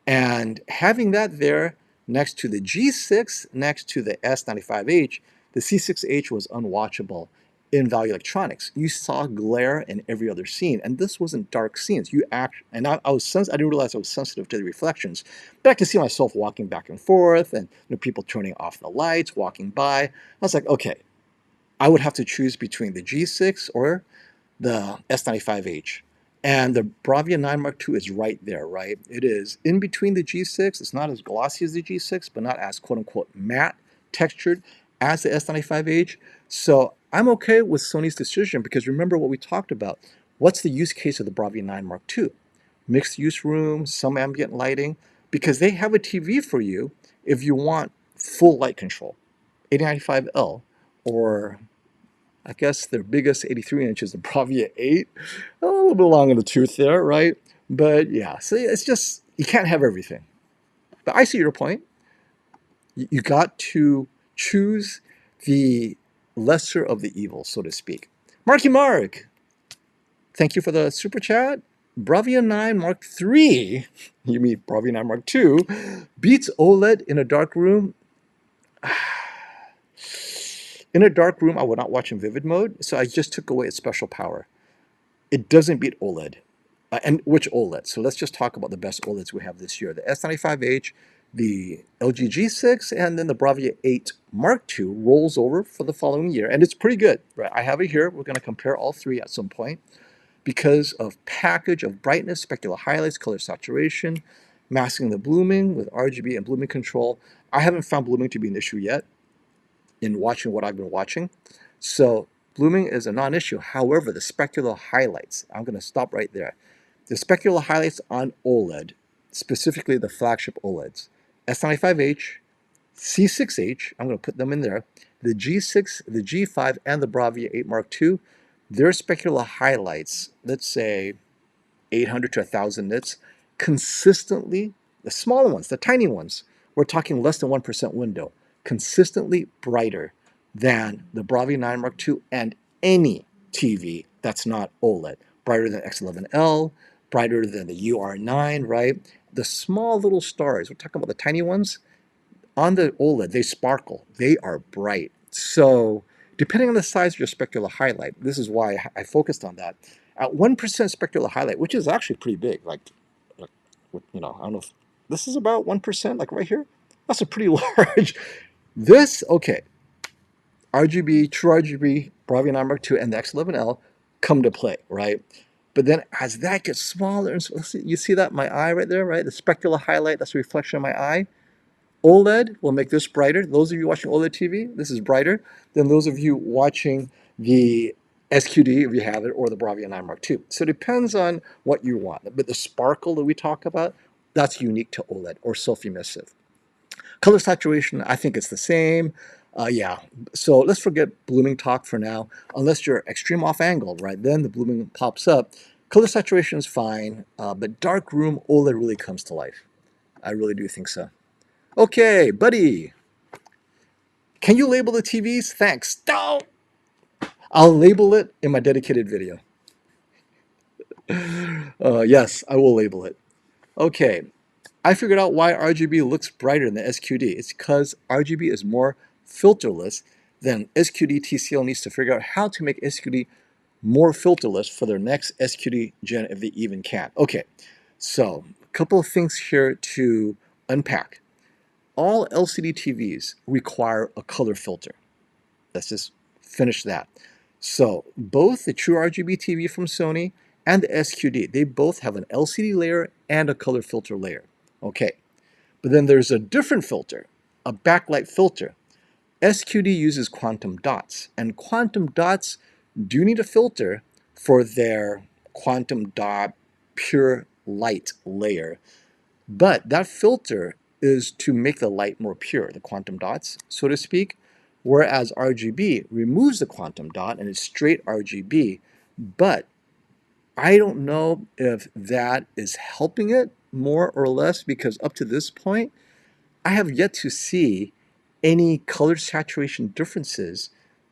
And having that there next to the G6, next to the S95H, the C6H was unwatchable in value electronics. You saw glare in every other scene, and this wasn't dark scenes. I didn't realize I was sensitive to the reflections, but I could see myself walking back and forth, and people turning off the lights, walking by. I was like, okay, I would have to choose between the G6 or the S95H. And the Bravia 9 Mark II is right there, right? It is in between the G6. It's not as glossy as the G6, but not as quote-unquote matte textured as the S95H. So I'm okay with Sony's decision because remember what we talked about. What's the use case of the Bravia 9 Mark II? Mixed use room, some ambient lighting, because they have a TV for you if you want full light control. 8095L, or I guess their biggest 83 inch is the Bravia 8. A little bit long in the tooth there, right? But yeah, so it's just, you can't have everything. But I see your point. You got to choose the lesser of the evils, so to speak. Marky Mark, thank you for the super chat. Bravia 9 Mark III, you mean Bravia 9 Mark II, beats OLED in a dark room. In a dark room, I would not watch in vivid mode, so I just took away its special power. It doesn't beat OLED. And which OLED? So let's just talk about the best OLEDs we have this year. The S95H, the LG G6, and then the Bravia 8 Mark II rolls over for the following year. And it's pretty good, right? I have it here. We're going to compare all three at some point because of package of brightness, specular highlights, color saturation, masking the blooming with RGB and blooming control. I haven't found blooming to be an issue yet in watching what I've been watching. So blooming is a non-issue. However, the specular highlights, I'm going to stop right there. The specular highlights on OLED, specifically the flagship OLEDs, S95H, C6H, I'm going to put them in there, the G6, the G5, and the Bravia 8 Mark II, their specular highlights, let's say 800 to 1,000 nits, consistently, the smaller ones, the tiny ones, we're talking less than 1% window, consistently brighter than the Bravia 9 Mark II and any TV that's not OLED. Brighter than X11L, brighter than the UR9, right? The small little stars, we're talking about the tiny ones, on the OLED, they sparkle. They are bright. So depending on the size of your specular highlight, this is why I focused on that. At 1% specular highlight, which is actually pretty big, like I don't know if this is about 1%, like right here. That's a pretty large. This, okay, RGB, true RGB, Bravia 9 Mark II, and the X11L come to play, right? But then as that gets smaller, and you see that, my eye right there, right? The specular highlight, that's a reflection of my eye. OLED will make this brighter. Those of you watching OLED TV, this is brighter than those of you watching the SQD, if you have it, or the Bravia 9 Mark II. So it depends on what you want. But the sparkle that we talk about, that's unique to OLED or self-emissive. Color saturation, I think it's the same. Yeah, so let's forget blooming talk for now, unless you're extreme off angle, right? Then the blooming pops up. Color saturation is fine, but dark room OLED really comes to life. I really do think so. Okay, buddy. Can you label the TVs? Thanks. No! I'll label it in my dedicated video. Yes, I will label it. Okay, I figured out why RGB looks brighter than SQD. It's because RGB is more filterless than SQD. TCL needs to figure out how to make SQD more filterless for their next SQD gen if they even can. Okay, so a couple of things here to unpack. All LCD TVs require a color filter. Let's just finish that. So both the True RGB TV from Sony and the SQD, they both have an LCD layer and a color filter layer. Okay, but then there's a different filter, a backlight filter. SQD uses quantum dots, and quantum dots do need a filter for their quantum dot pure light layer. But that filter is to make the light more pure, the quantum dots, so to speak, whereas RGB removes the quantum dot and it's straight RGB. But I don't know if that is helping it more or less, because up to this point, I have yet to see any color saturation differences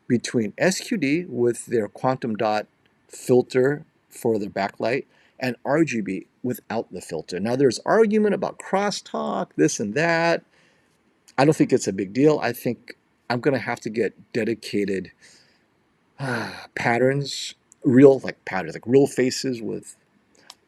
between SQD with their quantum dot filter for their backlight and RGB without the filter. Now there's argument about crosstalk, this and that. I don't think it's a big deal. I think I'm going to have to get dedicated patterns, real like patterns, like real faces with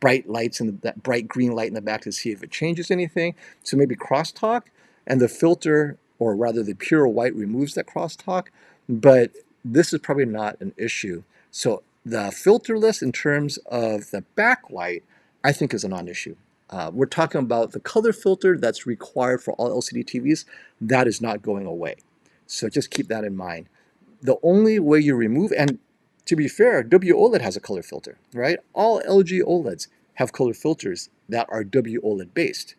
bright lights and that bright green light in the back to see if it changes anything. So maybe crosstalk, and the filter, or rather the pure white, removes that crosstalk. But this is probably not an issue. So the filterless in terms of the backlight, I think is a non-issue. We're talking about the color filter that's required for all LCD TVs. That is not going away. So just keep that in mind. The only way you remove, and to be fair, WOLED has a color filter, right? All LG OLEDs have color filters that are WOLED based.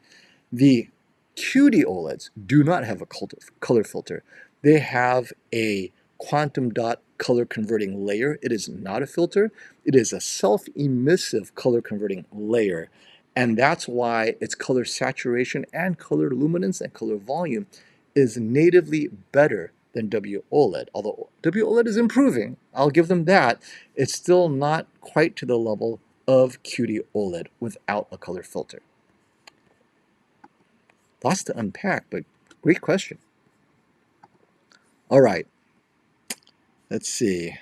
The QD OLEDs do not have a color filter. They have a quantum dot color converting layer. It is not a filter. It is a self-emissive color converting layer. And that's why its color saturation and color luminance and color volume is natively better than WOLED. Although WOLED is improving, I'll give them that. It's still not quite to the level of QD OLED without a color filter. Lots to unpack, but great question. All right, let's see.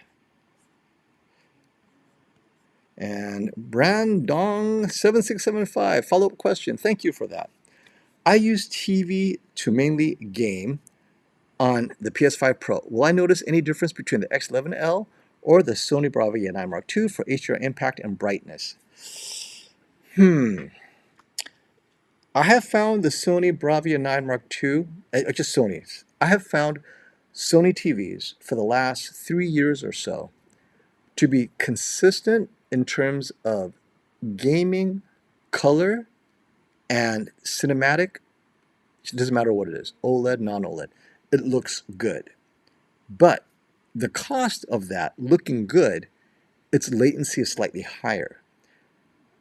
And Brandong7675, follow-up question. Thank you for that. I use TV to mainly game on the PS5 Pro. Will I notice any difference between the X11L or the Sony Bravia 9 Mark II for HDR impact and brightness? I have found the Sony Bravia 9 Mark II, just Sony's. I have found Sony TVs for the last 3 years or so to be consistent in terms of gaming, color, and cinematic. It doesn't matter what it is, OLED, non-OLED. It looks good. But the cost of that looking good, its latency is slightly higher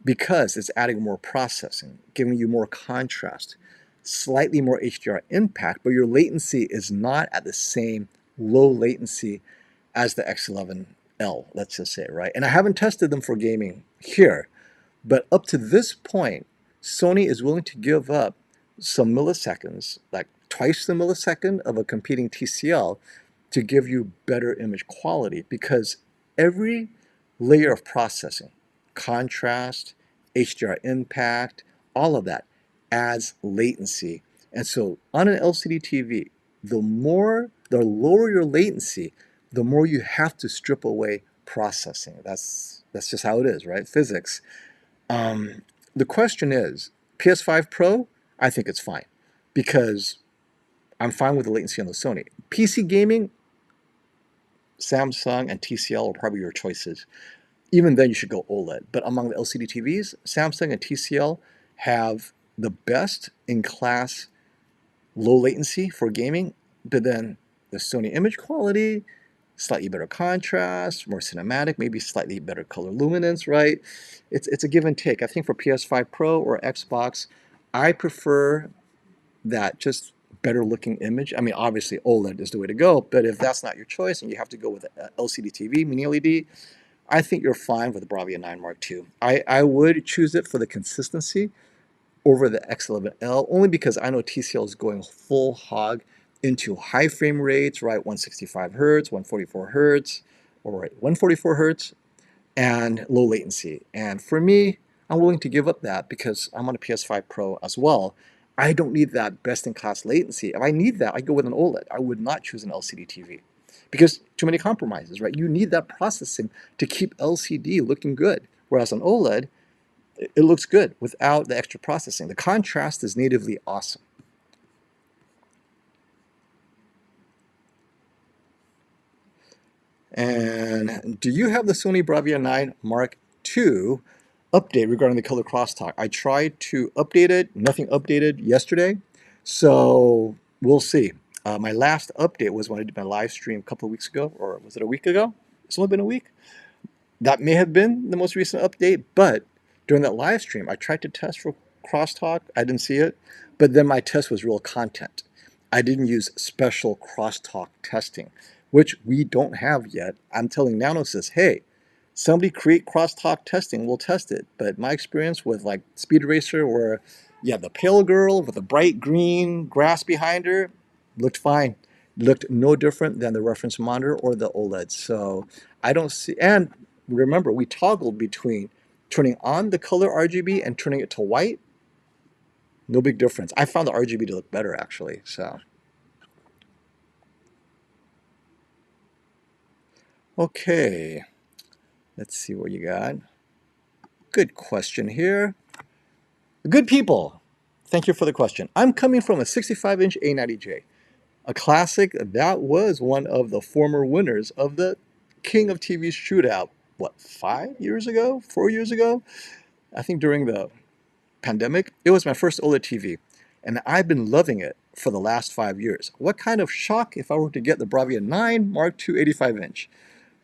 because it's adding more processing, giving you more contrast, slightly more HDR impact, but your latency is not at the same low latency as the X11L, let's just say, right? And I haven't tested them for gaming here, but up to this point, Sony is willing to give up some milliseconds, like twice the millisecond of a competing TCL, to give you better image quality, because every layer of processing, contrast, HDR impact, all of that adds latency. And so on an LCD TV, the lower your latency, the more you have to strip away processing. That's just how it is, right? Physics. The question is, PS5 Pro, I think it's fine because I'm fine with the latency on the Sony. PC gaming, Samsung and TCL are probably your choices. Even then, you should go OLED. But among the LCD TVs, Samsung and TCL have the best in class low latency for gaming, but then the Sony image quality, slightly better contrast, more cinematic, maybe slightly better color luminance, right? It's a give and take. I think for PS5 Pro or Xbox, I prefer that just better looking image. I mean, obviously OLED is the way to go, but if that's not your choice and you have to go with LCD TV, mini LED, I think you're fine with the Bravia 9 Mark II. I would choose it for the consistency over the X11L, only because I know TCL is going full hog into high frame rates, right? 165 hertz, 144 hertz, or 144 hertz, and low latency. And for me, I'm willing to give up that because I'm on a PS5 Pro as well. I don't need that best-in-class latency. If I need that, I go with an OLED. I would not choose an LCD TV because too many compromises, right? You need that processing to keep LCD looking good, whereas on OLED, it looks good without the extra processing. The contrast is natively awesome. And do you have the Sony Bravia 9 Mark II update regarding the color crosstalk? I tried to update it, nothing updated yesterday, so we'll see. My last update was when I did my live stream a couple of weeks ago, or was it a week ago? It's only been a week. That may have been the most recent update, but during that live stream, I tried to test for crosstalk. I didn't see it, but then my test was real content. I didn't use special crosstalk testing, which we don't have yet. I'm telling Nanosys, hey, somebody create crosstalk testing, we'll test it. But my experience with like Speed Racer, where you have the pale girl with a bright green grass behind her, looked fine. looked no different than the reference monitor or the OLED. So I don't see, and remember, we toggled between turning on the color RGB and turning it to white. No big difference. I found the RGB to look better actually. So, okay, let's see what you got. Good question here. Good people, thank you for the question. I'm coming from a 65-inch A90J, a classic that was one of the former winners of the King of TV's Shootout, what, 5 years ago, 4 years ago? I think during the pandemic. It was my first OLED TV, and I've been loving it for the last 5 years. What kind of shock if I were to get the Bravia 9 Mark II 85-inch?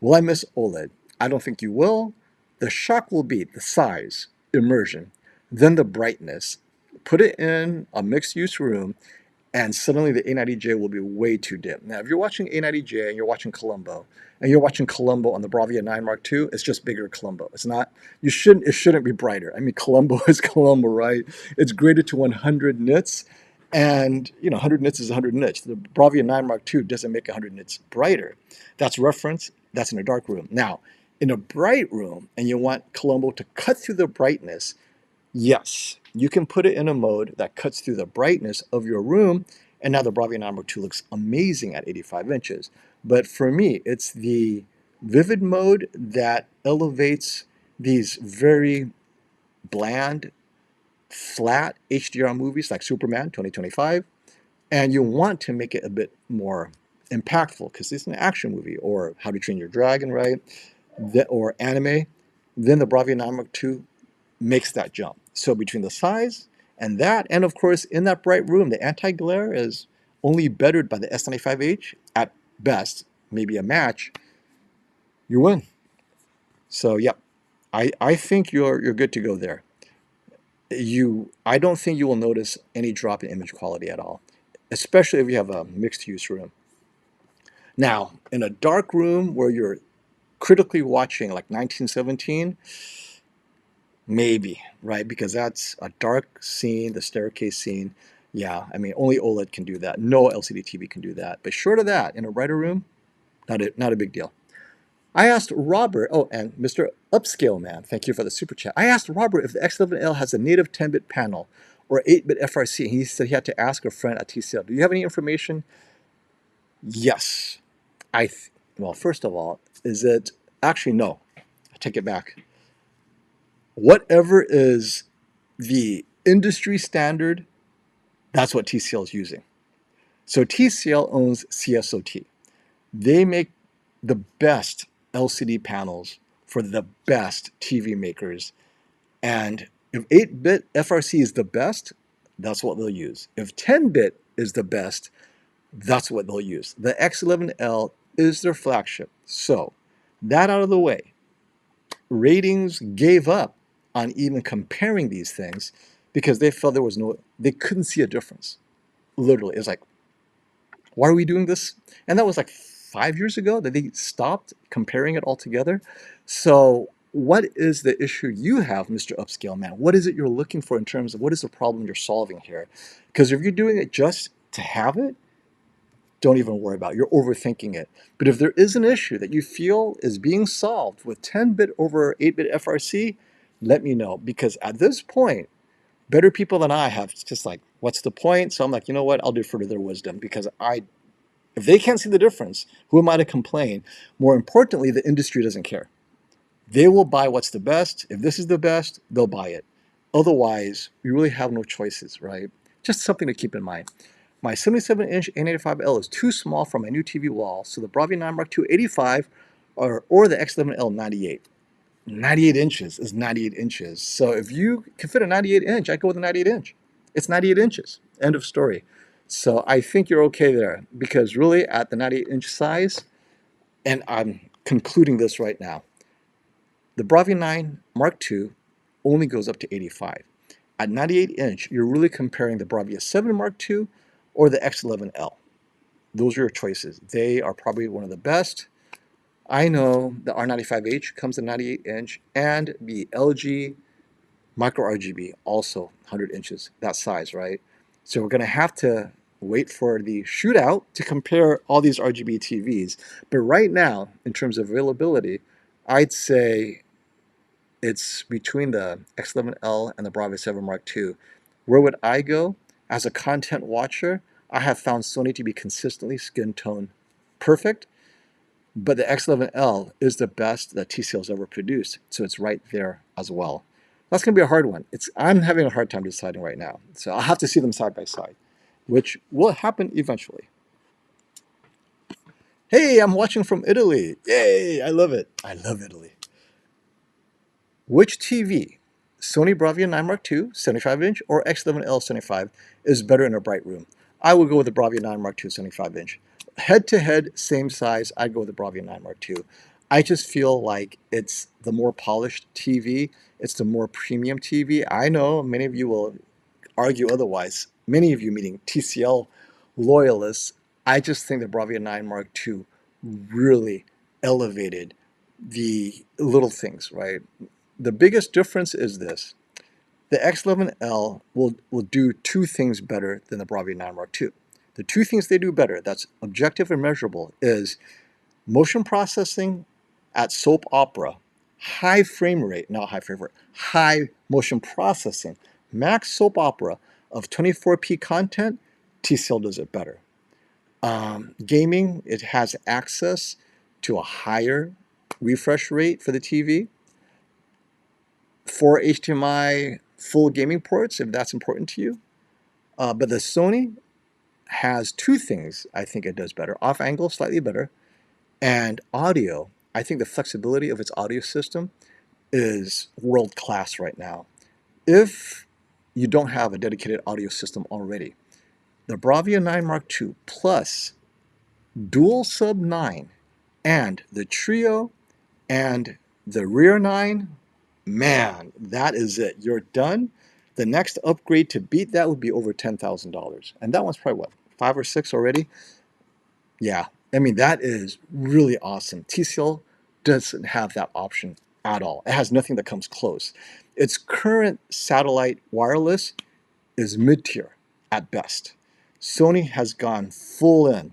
Will I miss OLED? I don't think you will. The shock will be the size, immersion, then the brightness. Put it in a mixed-use room, and suddenly the A90J will be way too dim. Now, if you're watching A90J and you're watching Columbo, and you're watching Columbo on the Bravia 9 Mark II, it's just bigger Columbo. It's not, it shouldn't be brighter. I mean, Columbo is Columbo, right? It's graded to 100 nits, and 100 nits is 100 nits. The Bravia 9 Mark II doesn't make 100 nits brighter. That's reference, that's in a dark room. Now, in a bright room, and you want Columbo to cut through the brightness, yes, you can put it in a mode that cuts through the brightness of your room, and now the Bravia 9 Mark II looks amazing at 85 inches. But for me, it's the vivid mode that elevates these very bland, flat HDR movies like Superman 2025, and you want to make it a bit more impactful because it's an action movie, or How to Train Your Dragon, right? Or anime. Then the Bravia 9 Mark II makes that jump. So between the size and that, and of course in that bright room, the anti-glare is only bettered by the S95H at best, maybe a match, you win. So yep, I think you're good to go there. I don't think you will notice any drop in image quality at all, especially if you have a mixed use room. Now, in a dark room where you're critically watching like 1917, maybe, right? Because that's a dark scene, the staircase scene. Yeah, I mean, only OLED can do that. No LCD TV can do that. But short of that, in a brighter room, not a big deal. I asked Robert, oh, and Mr. Upscale Man, thank you for the super chat. I asked Robert if the X11L has a native 10-bit panel or 8-bit FRC, and he said he had to ask a friend at TCL. Do you have any information? Yes. Well, first of all, is it, actually, no, I take it back. Whatever is the industry standard, that's what TCL is using. So TCL owns CSOT. They make the best LCD panels for the best TV makers. And if 8-bit FRC is the best, that's what they'll use. If 10-bit is the best, that's what they'll use. The X11L is their flagship. So that out of the way, Ratings gave up on even comparing these things because they felt they couldn't see a difference. Literally, it's like, why are we doing this? And that was like 5 years ago that they stopped comparing it altogether. So what is the issue you have, Mr. Upscale Man? What is it you're looking for in terms of what is the problem you're solving here? Because if you're doing it just to have it, don't even worry about it. You're overthinking it. But if there is an issue that you feel is being solved with 10-bit over 8-bit FRC, let me know. Because at this point, better people than I have just like, what's the point? So I'm like, you know what? I'll defer to their wisdom because if they can't see the difference, who am I to complain? More importantly, the industry doesn't care. They will buy what's the best. If this is the best, they'll buy it. Otherwise, we really have no choices, right? Just something to keep in mind. My 77-inch A95L is too small for my new TV wall, so the Bravia 9 Mark II 85 or the X11L 98. 98 inches is 98 inches. So if you can fit a 98 inch, I go with a 98 inch. It's 98 inches. End of story. So I think you're okay there because really at the 98 inch size, and I'm concluding this right now, the Bravia 9 Mark II only goes up to 85. At 98 inch, you're really comparing the Bravia 7 Mark II or the X11L. Those are your choices. They are probably one of the best. I know the R95H comes in 98 inch and the LG Micro RGB also 100 inches, that size, right? So we're going to have to wait for the Shootout to compare all these RGB TVs. But right now, in terms of availability, I'd say it's between the X11L and the Bravia 7 Mark II. Where would I go? As a content watcher, I have found Sony to be consistently skin tone perfect, but the X11L is the best that TCL has ever produced, so it's right there as well. That's going to be a hard one. I'm having a hard time deciding right now, so I'll have to see them side by side, which will happen eventually. Hey, I'm watching from Italy. Yay, I love it. I love Italy. Which TV, Sony Bravia 9 Mark II, 75-inch, or X11L 75, is better in a bright room? I would go with the Bravia 9 Mark II 75-inch. Head-to-head, same size, I'd go with the Bravia 9 Mark II. I just feel like it's the more polished TV. It's the more premium TV. I know many of you will argue otherwise. Many of you, meaning TCL loyalists, I just think the Bravia 9 Mark II really elevated the little things, right? The biggest difference is this. The X11L will do two things better than the Bravia 9 Mark II. The two things they do better, that's objective and measurable, is motion processing at soap opera, high frame rate, not high frame rate, high motion processing, max soap opera of 24p content, TCL does it better. Gaming, it has access to a higher refresh rate for the TV. 4 HDMI full gaming ports, if that's important to you. But the Sony has two things I think it does better. Off angle, slightly better. And audio, I think the flexibility of its audio system is world class right now. If you don't have a dedicated audio system already, the Bravia 9 Mark II plus dual sub 9 and the Trio and the rear 9, man, that is it. You're done. The next upgrade to beat that would be over $10,000. And that one's probably what, 5 or 6 already? Yeah, I mean, that is really awesome. TCL doesn't have that option at all. It has nothing that comes close. Its current satellite wireless is mid-tier at best. Sony has gone full in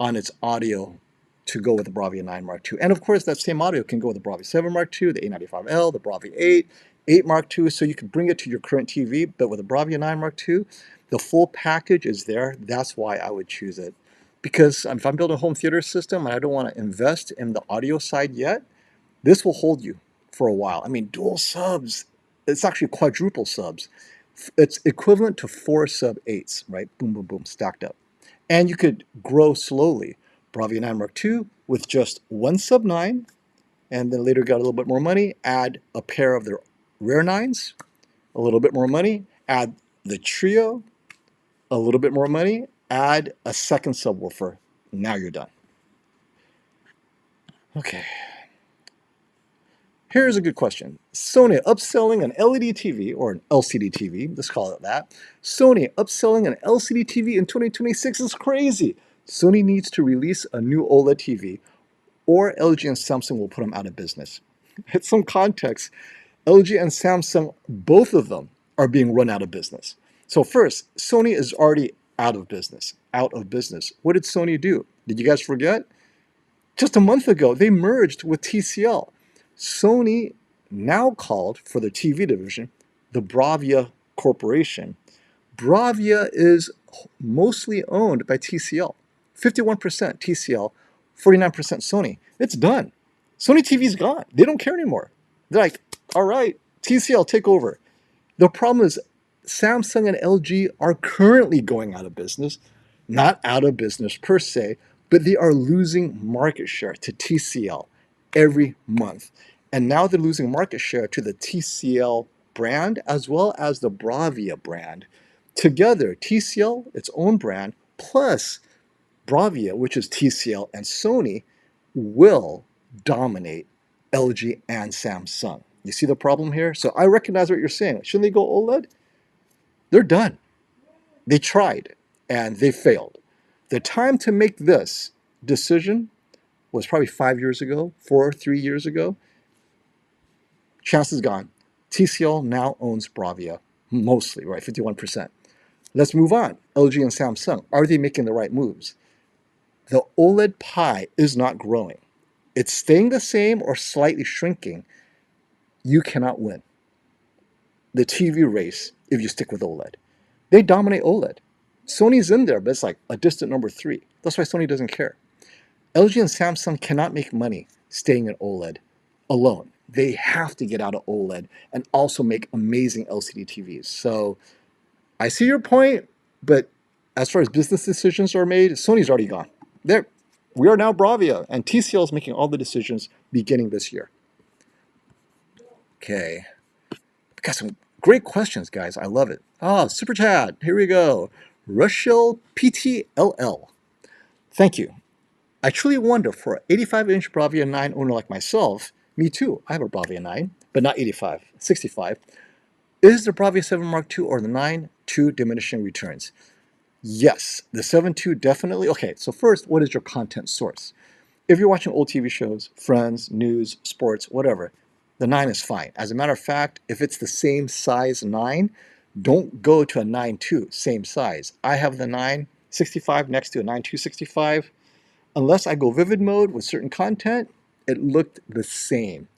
on its audio to go with the Bravia 9 Mark II. And of course, that same audio can go with the Bravia 7 Mark II, the A95L, the Bravia 8, 8 Mark II, so you can bring it to your current TV, but with the Bravia 9 Mark II, the full package is there. That's why I would choose it. Because if I'm building a home theater system and I don't want to invest in the audio side yet, this will hold you for a while. I mean, dual subs, it's actually quadruple subs. It's equivalent to 4 sub 8s, right? Boom, boom, boom, stacked up. And you could grow slowly. Bravia 9 Mark II with just 1 sub 9, and then later got a little bit more money, add a pair of their rear 9s, a little bit more money, add the Trio, a little bit more money, add a second subwoofer. Now you're done. Okay. Here's a good question. Sony upselling an LED TV, or an LCD TV, let's call it that. Sony upselling an LCD TV in 2026 is crazy. Sony needs to release a new OLED TV, or LG and Samsung will put them out of business. In some context, LG and Samsung, both of them, are being run out of business. So first, Sony is already out of business. Out of business. What did Sony do? Did you guys forget? Just a month ago, they merged with TCL. Sony now called for the TV division the Bravia Corporation. Bravia is mostly owned by TCL. 51% TCL, 49% Sony. It's done. Sony TV's gone. They don't care anymore. They're like, all right, TCL, take over. The problem is Samsung and LG are currently going out of business. Not out of business per se, but they are losing market share to TCL every month. And now they're losing market share to the TCL brand as well as the Bravia brand. Together, TCL, its own brand, plus Bravia, which is TCL and Sony, will dominate LG and Samsung. You see the problem here? So I recognize what you're saying. Shouldn't they go OLED? They're done. They tried and they failed. The time to make this decision was probably 5 years ago, 3 years ago. Chance is gone. TCL now owns Bravia, mostly, right? 51%. Let's move on. LG and Samsung, are they making the right moves? The OLED pie is not growing. It's staying the same or slightly shrinking. You cannot win the TV race if you stick with OLED. They dominate OLED. Sony's in there, but it's like a distant number 3. That's why Sony doesn't care. LG and Samsung cannot make money staying in OLED alone. They have to get out of OLED and also make amazing LCD TVs. So I see your point, but as far as business decisions are made, Sony's already gone. We are now Bravia, and TCL is making all the decisions beginning this year. Okay. Got some great questions, guys. I love it. Super chat. Here we go. Rushel PTLL. Thank you. I truly wonder, for an 85-inch Bravia 9 owner like myself, me too, I have a Bravia 9, but not 85, 65, is the Bravia 7 Mark II or the 9 II diminishing returns? Yes, the 7 II definitely. Okay, so first, what is your content source? If you're watching old TV shows, Friends, news, sports, whatever, the 9 is fine. As a matter of fact, if it's the same size 9, don't go to a 9 II, same size. I have the 965 next to a 9 II 65. Unless I go vivid mode with certain content, it looked the same.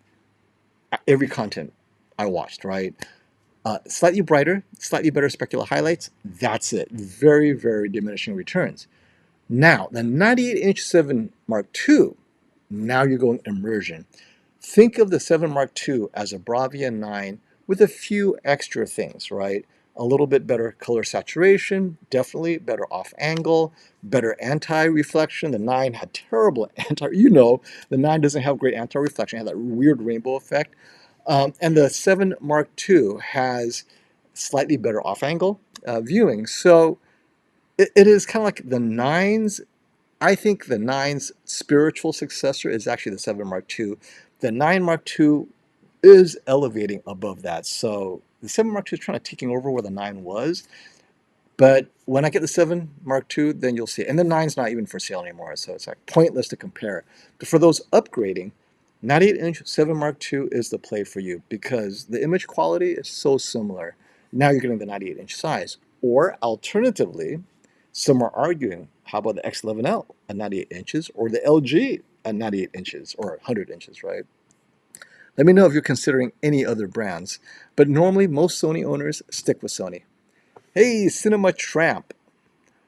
Every content I watched, right? Slightly brighter, slightly better specular highlights. That's it. Very, very diminishing returns. Now, the 98-inch 7 Mark II, now you're going immersion. Think of the 7 Mark II as a Bravia 9 with a few extra things, right? A little bit better color saturation, definitely better off angle, better anti-reflection. The 9 had terrible the 9 doesn't have great anti-reflection. It had that weird rainbow effect. And the 7 Mark II has slightly better off-angle viewing. So it is kind of like the 9's. I think the 9's spiritual successor is actually the 7 Mark II. The 9 Mark II is elevating above that. So the 7 Mark II is trying to taking over where the 9 was. But when I get the 7 Mark II, then you'll see. And the 9's not even for sale anymore, so it's like pointless to compare. But for those upgrading, 98-inch 7 Mark II is the play for you because the image quality is so similar. Now you're getting the 98-inch size. Or alternatively, some are arguing, how about the X11L at 98 inches or the LG at 98 inches or 100 inches, right? Let me know if you're considering any other brands. But normally, most Sony owners stick with Sony. Hey, Cinema Tramp.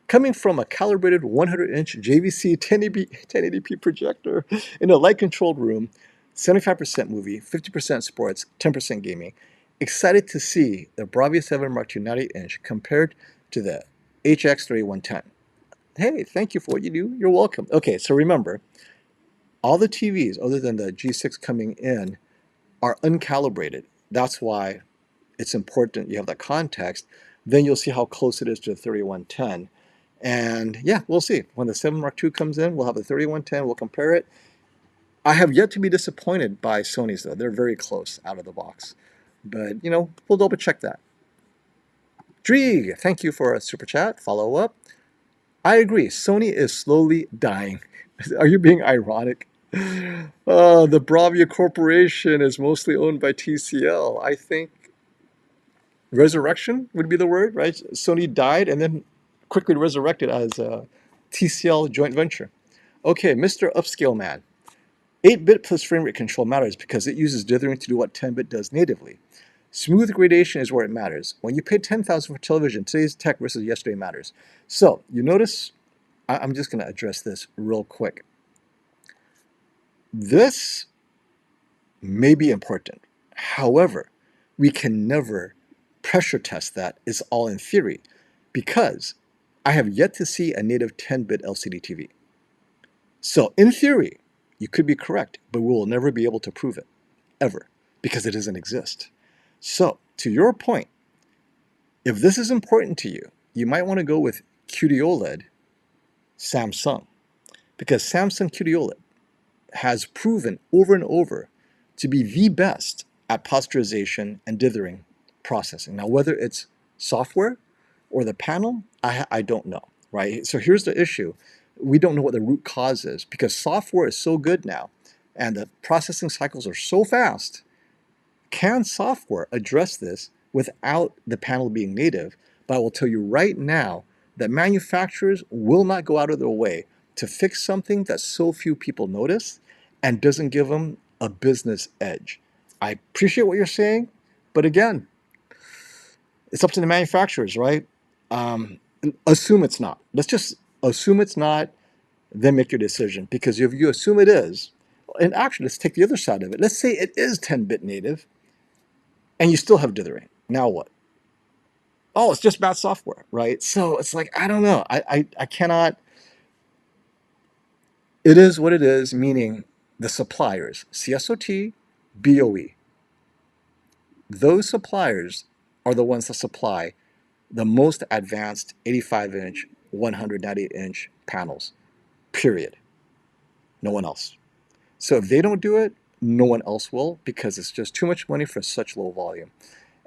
Coming from a calibrated 100-inch JVC 1080p projector in a light-controlled room, 75% movie, 50% sports, 10% gaming. Excited to see the Bravia 7 Mark II 98-inch compared to the HX3110. Hey, thank you for what you do. You're welcome. Okay, so remember, all the TVs other than the G6 coming in are uncalibrated. That's why it's important you have that context. Then you'll see how close it is to the 3110. And yeah, we'll see. When the 7 Mark II comes in, we'll have the 3110. We'll compare it. I have yet to be disappointed by Sony's, though. They're very close out of the box. But, we'll double check that. Dreeg, thank you for a super chat. Follow up. I agree. Sony is slowly dying. Are you being ironic? The Bravia Corporation is mostly owned by TCL. I think resurrection would be the word, right? Sony died and then quickly resurrected as a TCL joint venture. Okay, Mr. Upscale Man. 8-bit plus frame rate control matters because it uses dithering to do what 10-bit does natively. Smooth gradation is where it matters. When you pay $10,000 for television, today's tech versus yesterday matters. So, you notice, I'm just going to address this real quick. This may be important. However, we can never pressure test that. It's all in theory because I have yet to see a native 10-bit LCD TV. So, in theory, you could be correct, but we will never be able to prove it, ever, because it doesn't exist. So, to your point, if this is important to you, you might want to go with QD-OLED Samsung, because Samsung QD-OLED has proven over and over to be the best at posterization and dithering processing. Now, whether it's software or the panel, I don't know, right? So here's the issue. We don't know what the root cause is because software is so good now and the processing cycles are so fast. Can software address this without the panel being native, But I will tell you right now that manufacturers will not go out of their way to fix something that so few people notice and doesn't give them a business edge. I appreciate what you're saying, but again, it's up to the manufacturers, right? Assume it's not. Let's just assume it's not, then make your decision. Because if you assume it is, and actually, let's take the other side of it. Let's say it is 10-bit native, and you still have dithering. Now what? Oh, it's just bad software, right? So it's like, I don't know. I cannot. It is what it is, meaning the suppliers, CSOT, BOE. Those suppliers are the ones that supply the most advanced 85-inch, 198-inch panels, period. No one else. So if they don't do it, no one else will, because it's just too much money for such low volume.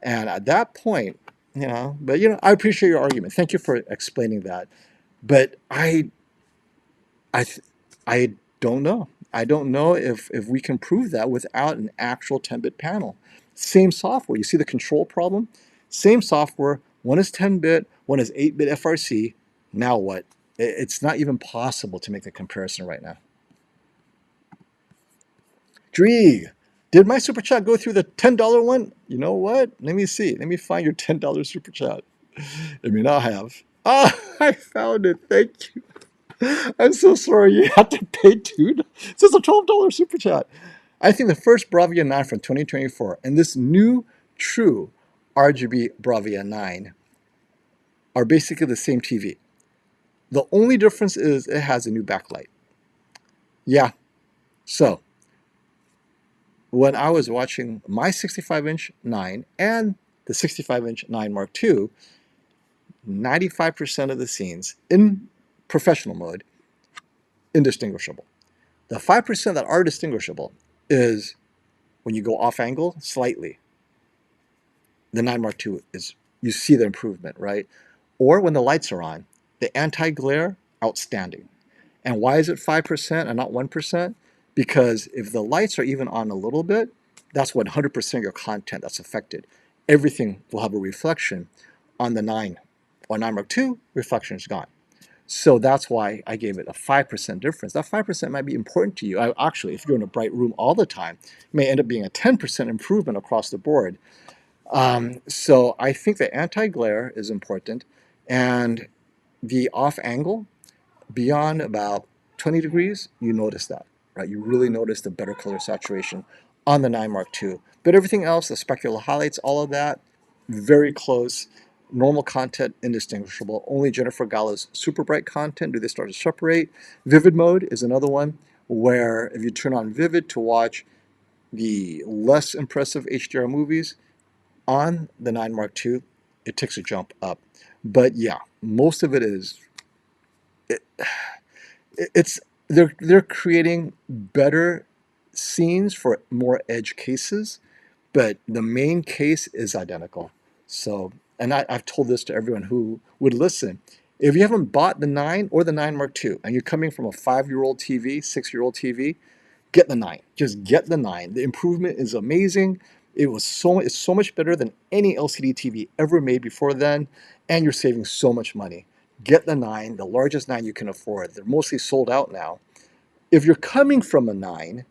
And at that point, I appreciate your argument. Thank you for explaining that. But I don't know. I don't know if we can prove that without an actual 10-bit panel. Same software. You see the control problem? Same software. One is 10-bit, one is 8-bit FRC. Now what? It's not even possible to make the comparison right now. Dree, did my super chat go through the $10 one? You know what? Let me see. Let me find your $10 super chat. It may not have. Ah, I found it. Thank you. I'm so sorry you had to pay $2. It's just a $12 super chat. I think the first Bravia 9 from 2024 and this new true RGB Bravia 9 are basically the same TV. The only difference is it has a new backlight. Yeah. So when I was watching my 65-inch 9 and the 65-inch 9 Mark II, 95% of the scenes in professional mode, indistinguishable. The 5% that are distinguishable is when you go off angle slightly. The 9 Mark II is, you see the improvement, right? Or when the lights are on, the anti-glare, outstanding. And why is it 5% and not 1%? Because if the lights are even on a little bit, that's 100% of your content that's affected. Everything will have a reflection. On the 9 or 9 Mark II, reflection is gone. So that's why I gave it a 5% difference. That 5% might be important to you. Actually, if you're in a bright room all the time, it may end up being a 10% improvement across the board. So I think the anti-glare is important, and the off angle beyond about 20 degrees, you notice that, right? You really notice the better color saturation on the 9 Mark II. But everything else, the specular highlights, all of that, very close. Normal content, indistinguishable. Only Jennifer Gallo's super bright content do they start to separate. Vivid mode is another one where if you turn on Vivid to watch the less impressive HDR movies on the 9 Mark II, it takes a jump up. But yeah, most of it is, they're creating better scenes for more edge cases, but the main case is identical. So, and I've told this to everyone who would listen. If you haven't bought the 9 or the 9 Mark II, and you're coming from a 5-year-old TV, 6-year-old TV, get the 9. Just get the 9. The improvement is amazing. It's so much better than any LCD TV ever made before then, and you're saving so much money. Get the 9, the largest 9 you can afford. They're mostly sold out now. If you're coming from a 9,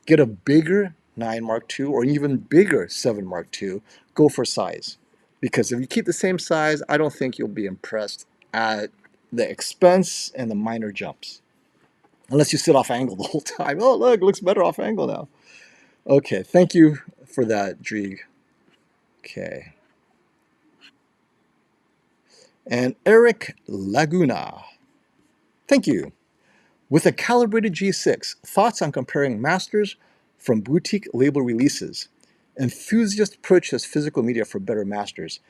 get a bigger 9 Mark II or an even bigger 7 Mark II. Go for size. Because if you keep the same size, I don't think you'll be impressed at the expense and the minor jumps. Unless you sit off angle the whole time. Oh, look, it looks better off angle now. Okay, thank you for that, Dreeg. Okay. And Eric Laguna. Thank you. With a calibrated G6, thoughts on comparing masters from boutique label releases. Enthusiasts purchase physical media for better masters.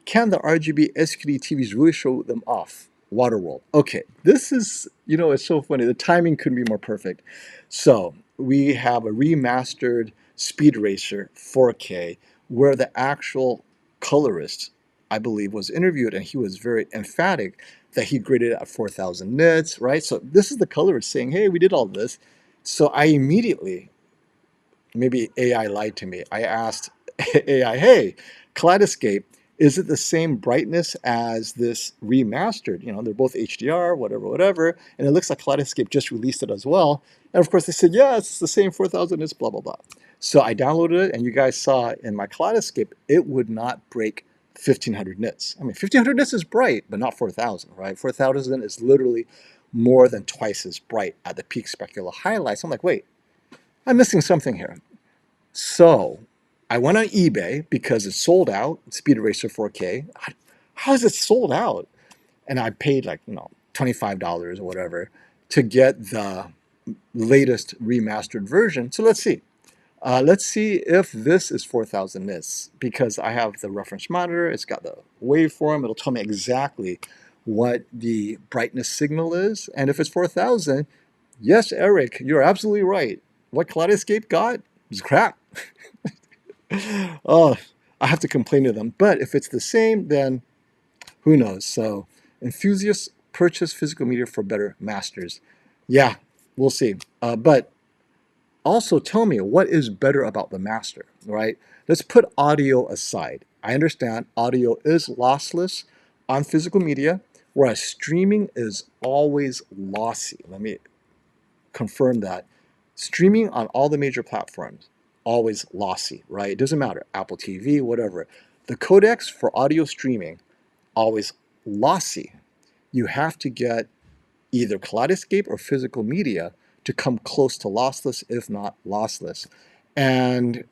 Can the RGB SQD TVs really show them off? Waterworld. Okay, this is, it's so funny. The timing couldn't be more perfect. So we have a remastered Speed Racer 4K where the actual colorist, I believe, was interviewed, and he was very emphatic that he graded it at 4,000 nits, right? So this is the colorist saying, hey, we did all this. So I immediately, maybe AI lied to me. I asked AI, hey, Kaleidoscape, Is it the same brightness as this remastered? You know, they're both HDR, whatever, whatever. And it looks like Kaleidoscape just released it as well. And of course they said, yeah, it's the same 4000 nits, blah, blah, blah. So I downloaded it, and you guys saw in my Kaleidoscape, it would not break 1500 nits. I mean, 1500 nits is bright, but not 4000, right? 4000 is literally more than twice as bright at the peak specular highlights. I'm like, wait, I'm missing something here. So I went on eBay because it's sold out, Speed Eraser 4K. How is it sold out? And I paid like, $25 or whatever to get the latest remastered version. So let's see. Let's see if this is 4000 nits, because I have the reference monitor. It's got the waveform. It'll tell me exactly what the brightness signal is. And if it's 4000, yes, Eric, you're absolutely right. What Kaleidoscape got is crap. Oh, I have to complain to them. But if it's the same, then who knows? So enthusiasts purchase physical media for better masters. Yeah, we'll see. But also tell me what is better about the master, right? Let's put audio aside. I understand audio is lossless on physical media, whereas streaming is always lossy. Let me confirm that. Streaming on all the major platforms, always lossy, right? It doesn't matter, Apple TV, whatever. The codecs for audio streaming, always lossy. You have to get either Kaleidoscape or physical media to come close to lossless, if not lossless. And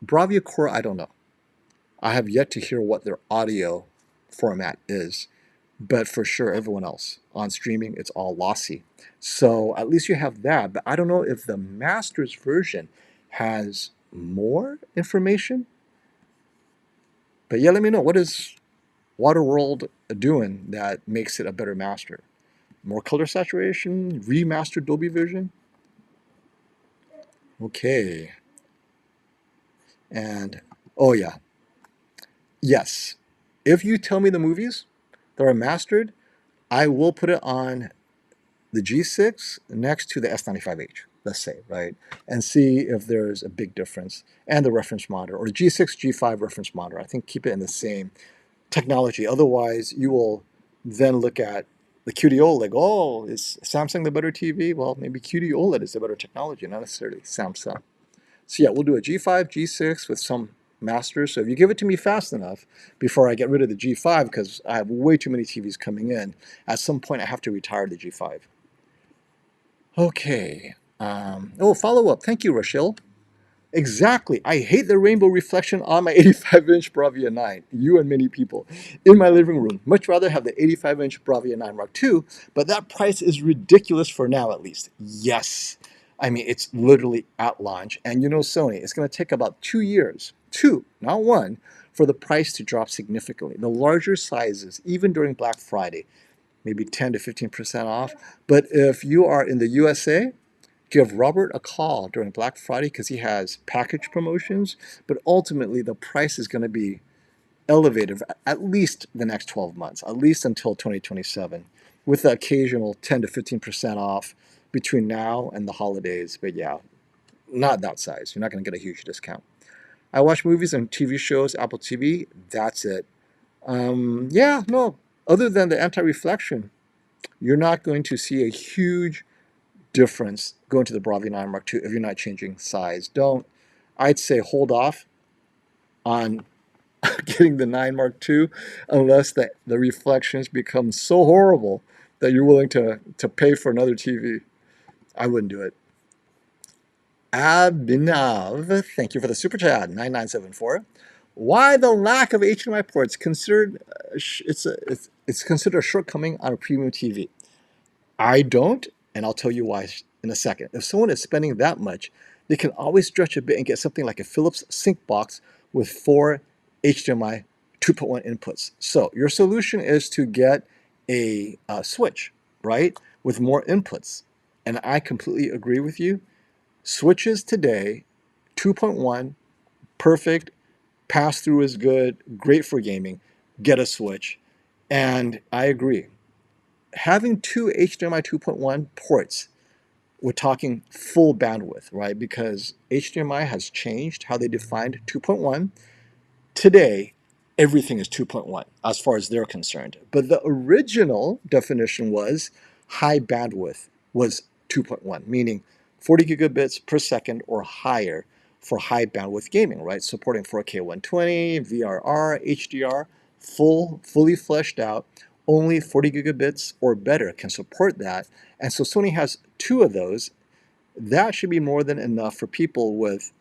Bravia Core, I don't know. I have yet to hear what their audio format is, but for sure everyone else on streaming, it's all lossy. So at least you have that, but I don't know if the master's version has more information. But yeah, let me know, what is Waterworld doing that makes it a better master? More color saturation, remastered Dolby Vision? Okay. And, oh yeah, yes. If you tell me the movies that are mastered, I will put it on the G6 next to the S95H, let's say, right? And see if there's a big difference. And the reference monitor, or the G6, G5 reference monitor. I think keep it in the same technology. Otherwise, you will then look at the QD OLED. Oh, is Samsung the better TV? Well, maybe QD OLED is the better technology, not necessarily Samsung. So yeah, we'll do a G5, G6 with some masters. So if you give it to me fast enough before I get rid of the G5, because I have way too many TVs coming in, at some point I have to retire the G5. Okay. Oh, follow up. Thank you, Rochelle. Exactly. I hate the rainbow reflection on my 85-inch Bravia 9. You and many people in my living room. Much rather have the 85-inch Bravia 9 Mark II, but that price is ridiculous for now, at least. Yes. I mean, it's literally at launch. And you know, Sony, it's going to take about 2 years, two, not one, for the price to drop significantly. The larger sizes, even during Black Friday, maybe 10 to 15% off. But if you are in the USA, give Robert a call during Black Friday because he has package promotions, but ultimately the price is going to be elevated at least the next 12 months, at least until 2027, with the occasional 10 to 15% off between now and the holidays. But yeah, not that size. You're not going to get a huge discount. I watch movies and TV shows, Apple TV. That's it. Yeah, no. Other than the anti-reflection, you're not going to see a huge difference going to the Bravia 9 Mark II if you're not changing size. I'd say hold off on getting the 9 Mark II unless the reflections become so horrible that you're willing to pay for another TV. I wouldn't do it. Abhinav, thank you for the super chat, 9974. Why the lack of HDMI ports considered it's considered a shortcoming on a premium TV? I don't, and I'll tell you why in a second. If someone is spending that much, they can always stretch a bit and get something like a Philips sync box with 4 HDMI 2.1 inputs. So your solution is to get a switch, right, with more inputs. And I completely agree with you. Switches today, 2.1, perfect, pass-through is good, great for gaming, get a switch. And I agree. Having two HDMI 2.1 ports, we're talking full bandwidth, right? Because HDMI has changed how they defined 2.1. Today, everything is 2.1 as far as they're concerned. But the original definition was high bandwidth was 2.1, meaning 40 gigabits per second or higher for high bandwidth gaming, right? Supporting 4K 120, VRR, HDR, fully fleshed out. Only 40 gigabits or better can support that. And so Sony has two of those. That should be more than enough for people with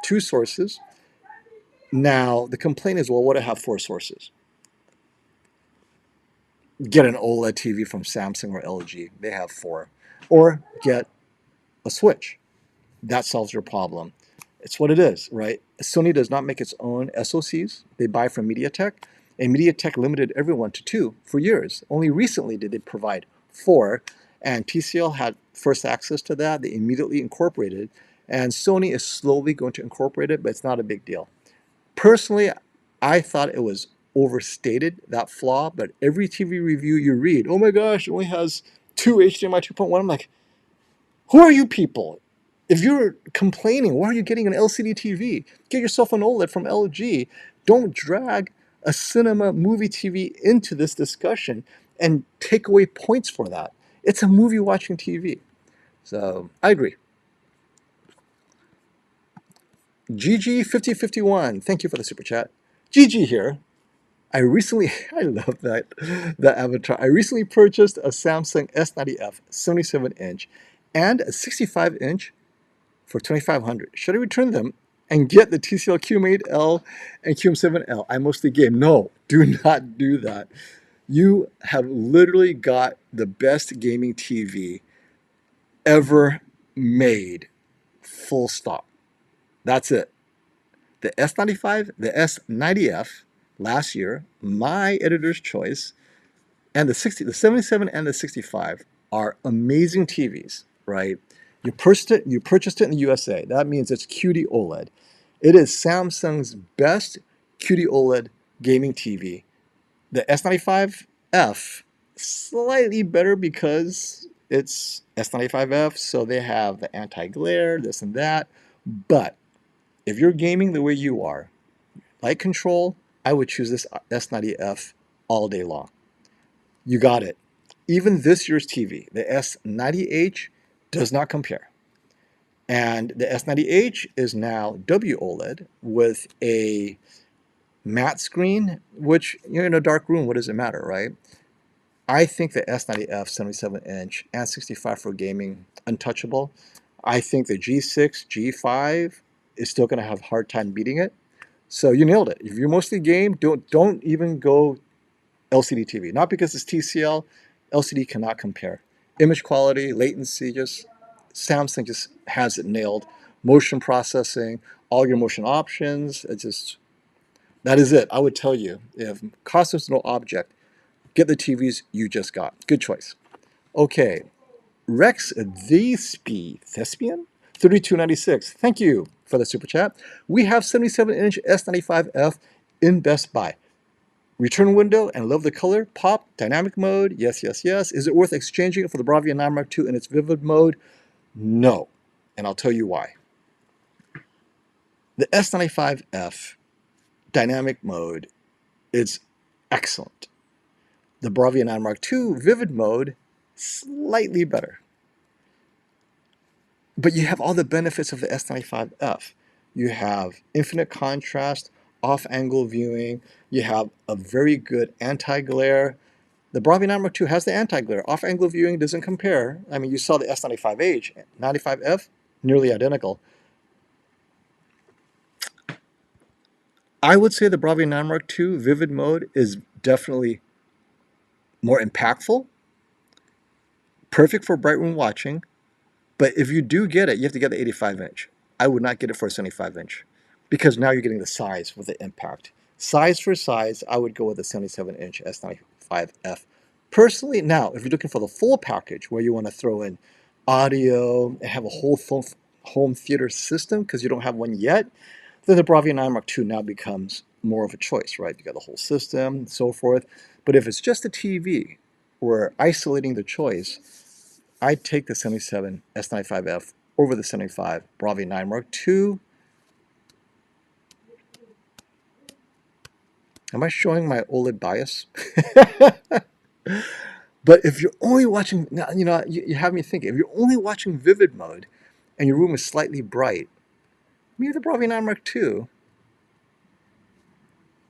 two sources. Now, the complaint is, well, what do I have four sources? Get an OLED TV from Samsung or LG. They have four. Or get a Switch. That solves your problem. It's what it is, right? Sony does not make its own SoCs. They buy from MediaTek, and MediaTek limited everyone to two for years. Only recently did they provide four, and TCL had first access to that. They immediately incorporated it, and Sony is slowly going to incorporate it, but it's not a big deal. Personally, I thought it was overstated, that flaw, but every TV review you read, oh my gosh, it only has two HDMI 2.1. I'm like, who are you people? If you're complaining, why are you getting an LCD TV? Get yourself an OLED from LG. Don't drag a cinema movie TV into this discussion and take away points for that. It's a movie watching TV. So I agree. GG5051, thank you for the super chat. GG here. I love that avatar. I recently purchased a Samsung S90F 77-inch and a 65-inch for $2,500. Should I return them and get the TCL QNED-L and QM7L? I mostly game. No, do not do that. You have literally got the best gaming TV ever made. Full stop. That's it. The S95, the S90F last year, my editor's choice, and the 77 and the 65 are amazing TVs, right? You purchased it in the USA. That means it's QD OLED. It is Samsung's best QD OLED gaming TV. The S95F, slightly better because it's S95F, so they have the anti-glare, this and that. But if you're gaming the way you are, light control, I would choose this S90F all day long. You got it. Even this year's TV, the S90H, does not compare. And the S90H is now WOLED with a matte screen, which you're in a dark room, what does it matter, right? I think the S90F 77-inch and 65 for gaming, untouchable. I think the G6, G5 is still going to have a hard time beating it. So you nailed it. If you're mostly game, don't even go LCD TV. Not because it's TCL. LCD cannot compare. Image quality, latency, just Samsung just has it nailed. Motion processing, all your motion options. That is it. I would tell you, if cost is no object, get the TVs you just got. Good choice. Okay, Rex the Speed Thespian 3296. Thank you for the super chat. We have 77-inch S95F in Best Buy. Return window and love the color. Pop, dynamic mode. Yes, yes, yes. Is it worth exchanging it for the Bravia 9 Mark II in its vivid mode? No. And I'll tell you why. The S95F dynamic mode is excellent. The Bravia 9 Mark II vivid mode, slightly better. But you have all the benefits of the S95F. You have infinite contrast, off-angle viewing. You have a very good anti-glare. The Bravia 9 Mark II has the anti-glare. Off-angle viewing doesn't compare. I mean, you saw the S95H, 95F, nearly identical. I would say the Bravia 9 Mark II vivid mode is definitely more impactful, perfect for bright room watching. But if you do get it, you have to get the 85-inch. I would not get it for a 75-inch because now you're getting the size with the impact. Size for size, I would go with the 77-inch S95F. Personally, now, if you're looking for the full package where you want to throw in audio and have a whole home theater system because you don't have one yet, then the Bravia 9 Mark II now becomes more of a choice, right? You got the whole system and so forth. But if it's just a TV, we're isolating the choice, I'd take the 77 S95F over the 75 Bravia 9 Mark II. Am I showing my OLED bias? But if you're only watching, you know, you have me thinking, if you're only watching vivid mode and your room is slightly bright, maybe the Bravia 9 Mark II, you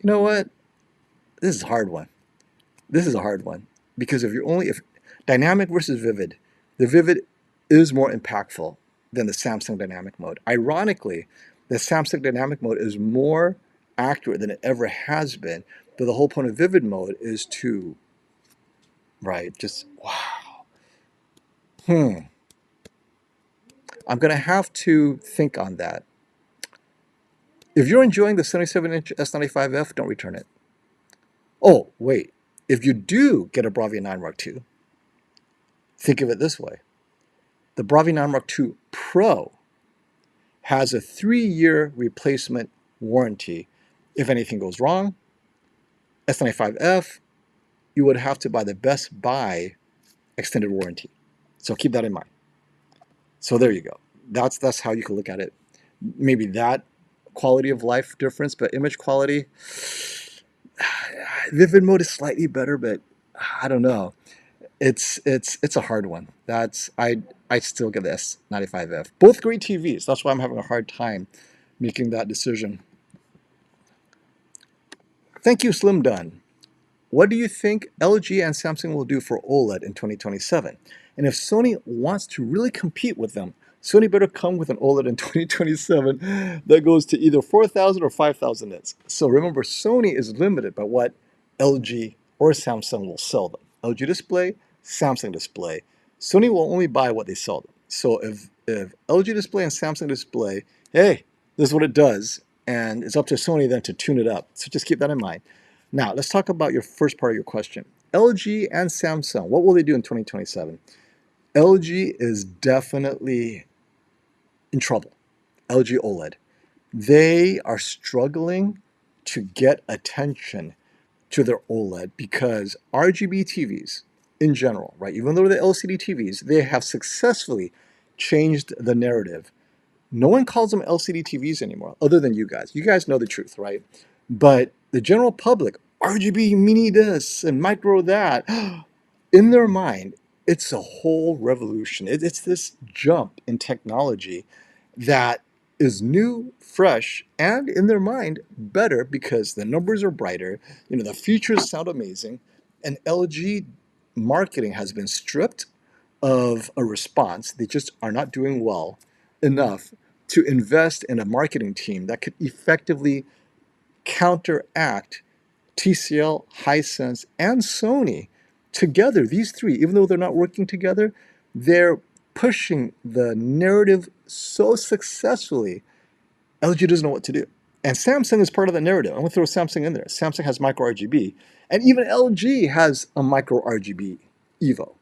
know what? This is a hard one. This is a hard one. Because if dynamic versus vivid, the vivid is more impactful than the Samsung dynamic mode. Ironically, the Samsung dynamic mode is more accurate than it ever has been, but the whole point of vivid mode is to, right, just, wow. I'm going to have to think on that. If you're enjoying the 77-inch S95F, don't return it. Oh, wait. If you do get a Bravia 9 Mark II, think of it this way. The Bravia 9 Mark II Pro has a 3-year replacement warranty. If anything goes wrong, S95F, you would have to buy the Best Buy extended warranty. So keep that in mind. So there you go. That's how you can look at it. Maybe that quality of life difference, but image quality, vivid mode is slightly better, but I don't know. It's a hard one. I still get the S95F. Both great TVs. That's why I'm having a hard time making that decision. Thank you, Slim Dunn. What do you think LG and Samsung will do for OLED in 2027? And if Sony wants to really compete with them, Sony better come with an OLED in 2027 that goes to either 4,000 or 5,000 nits. So remember, Sony is limited by what LG or Samsung will sell them. LG display, Samsung display. Sony will only buy what they sell them. So if LG display and Samsung display, hey, this is what it does, and it's up to Sony then to tune it up. So just keep that in mind. Now, let's talk about your first part of your question. LG and Samsung, what will they do in 2027? LG is definitely in trouble. LG OLED. They are struggling to get attention to their OLED because RGB TVs in general, right, even though they're LCD TVs, they have successfully changed the narrative. No one calls them LCD TVs anymore, other than you guys. You guys know the truth, right? But the general public, RGB mini this and micro that, in their mind, it's a whole revolution. It's this jump in technology that is new, fresh, and in their mind, better because the numbers are brighter, you know, the features sound amazing, and LG marketing has been stripped of a response. They just are not doing well enough to invest in a marketing team that could effectively counteract TCL, Hisense, and Sony together. These three, even though they're not working together, they're pushing the narrative so successfully, LG doesn't know what to do. And Samsung is part of the narrative. I'm going to throw Samsung in there. Samsung has micro RGB, and even LG has a micro RGB Evo.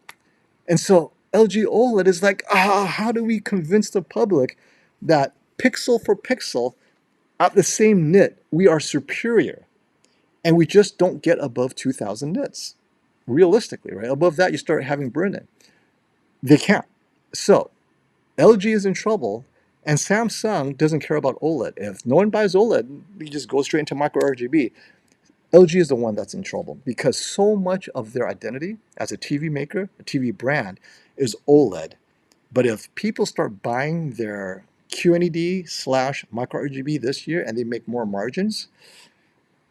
And so LG OLED is like, how do we convince the public that pixel for pixel at the same nit, we are superior? And we just don't get above 2,000 nits, realistically, right? Above that, you start having burn-in. They can't. So LG is in trouble, and Samsung doesn't care about OLED. If no one buys OLED, we just go straight into micro RGB. LG is the one that's in trouble because so much of their identity as a TV maker, a TV brand, is OLED. But if people start buying their QNED / micro RGB this year and they make more margins,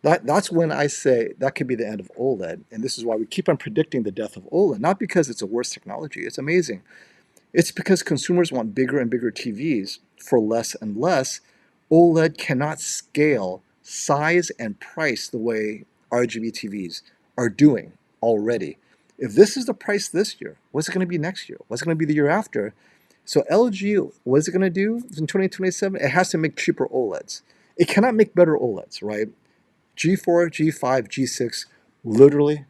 that's when I say that could be the end of OLED. And this is why we keep on predicting the death of OLED, not because it's a worse technology. It's amazing. It's because consumers want bigger and bigger TVs for less and less. OLED cannot scale size and price the way RGB TVs are doing already. If this is the price this year, what's it going to be next year? What's it going to be the year after? So LG, what is it going to do in 2027? It has to make cheaper OLEDs. It cannot make better OLEDs, right? G4, G5, G6, literally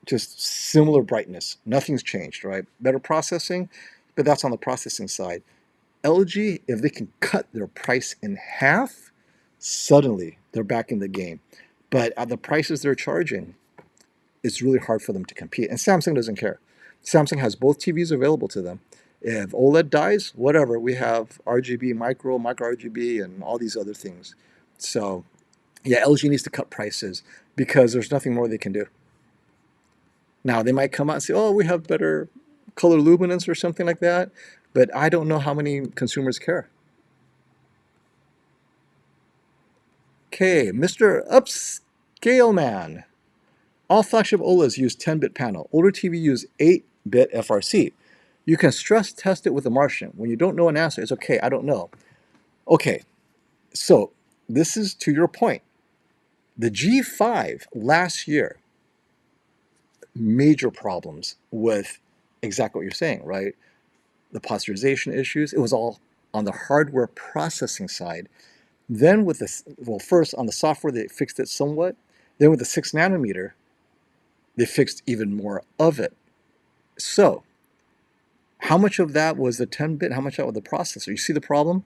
just similar brightness. Nothing's changed, right? Better processing, but that's on the processing side. LG, if they can cut their price in half, suddenly they're back in the game. But at the prices they're charging, it's really hard for them to compete. And Samsung doesn't care. Samsung has both TVs available to them. If OLED dies, whatever, we have RGB, micro RGB, and all these other things. So Yeah, LG needs to cut prices because there's nothing more they can do. Now, they might come out and say, oh, we have better color luminance or something like that, but I don't know how many consumers care. Okay, Mr. Upscale Man. All flagship OLEDs use 10-bit panel. Older TV use 8-bit FRC. You can stress test it with a Martian. When you don't know an answer, it's okay, I don't know. Okay, so this is to your point. The G5 last year, major problems with exactly what you're saying, right? The posterization issues, it was all on the hardware processing side. Then with this, well, first on the software, they fixed it somewhat. Then with the 6 nanometer, they fixed even more of it. So how much of that was the 10-bit? How much of that was the processor? You see the problem?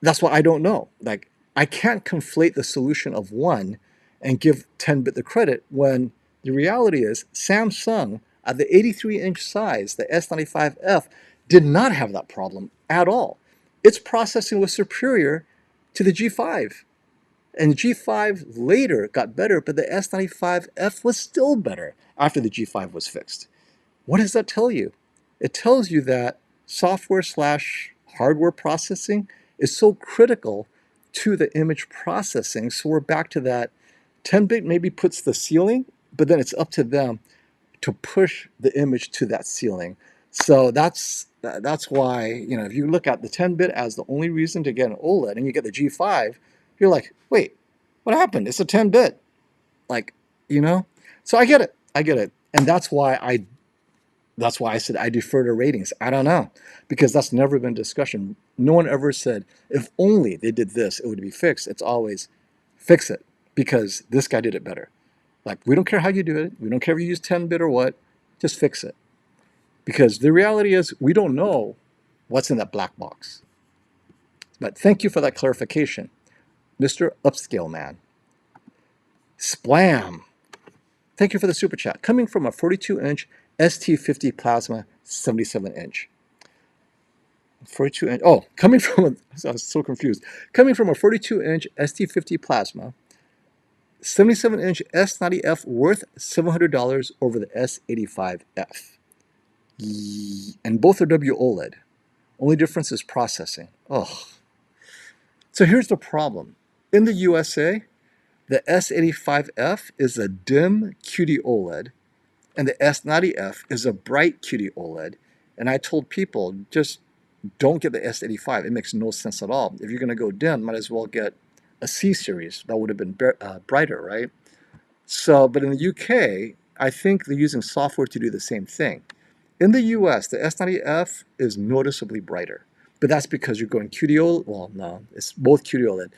That's what I don't know. Like, I can't conflate the solution of one and give 10-bit the credit when the reality is Samsung at the 83-inch size, the S95F, did not have that problem at all. Its processing was superior to the G5. And the G5 later got better, but the S95F was still better after the G5 was fixed. What does that tell you? It tells you that software/hardware processing is so critical to the image processing. So we're back to that 10-bit maybe puts the ceiling, but then it's up to them to push the image to that ceiling. So that's why, you know, if you look at the 10-bit as the only reason to get an OLED and you get the G5, you're like, wait, what happened? It's a 10-bit. Like, you know? So I get it. I get it. And that's why I said I defer to ratings. I don't know, because that's never been discussion. No one ever said, if only they did this, it would be fixed. It's always fix it because this guy did it better. Like, we don't care how you do it. We don't care if you use 10-bit or what. Just fix it. Because the reality is we don't know what's in that black box. But thank you for that clarification, Mr. Upscale Man. Splam. Thank you for the super chat. Coming from a 42-inch ST50 Plasma 77-inch. 42-inch. Oh, coming from a, I was so confused. Coming from a 42-inch ST50 Plasma, 77-inch S90F worth $700 over the S85F. And both are WOLED. Only difference is processing. Oh. So here's the problem. In the USA, the S85F is a dim QD OLED, and the S90F is a bright QD OLED. And I told people, just don't get the S85. It makes no sense at all. If you're going to go dim, might as well get a C series. That would have been brighter, right? So, but in the UK, I think they're using software to do the same thing. In the US, the S90F is noticeably brighter. But that's because you're going QD OLED. Well, no, it's both QD OLED.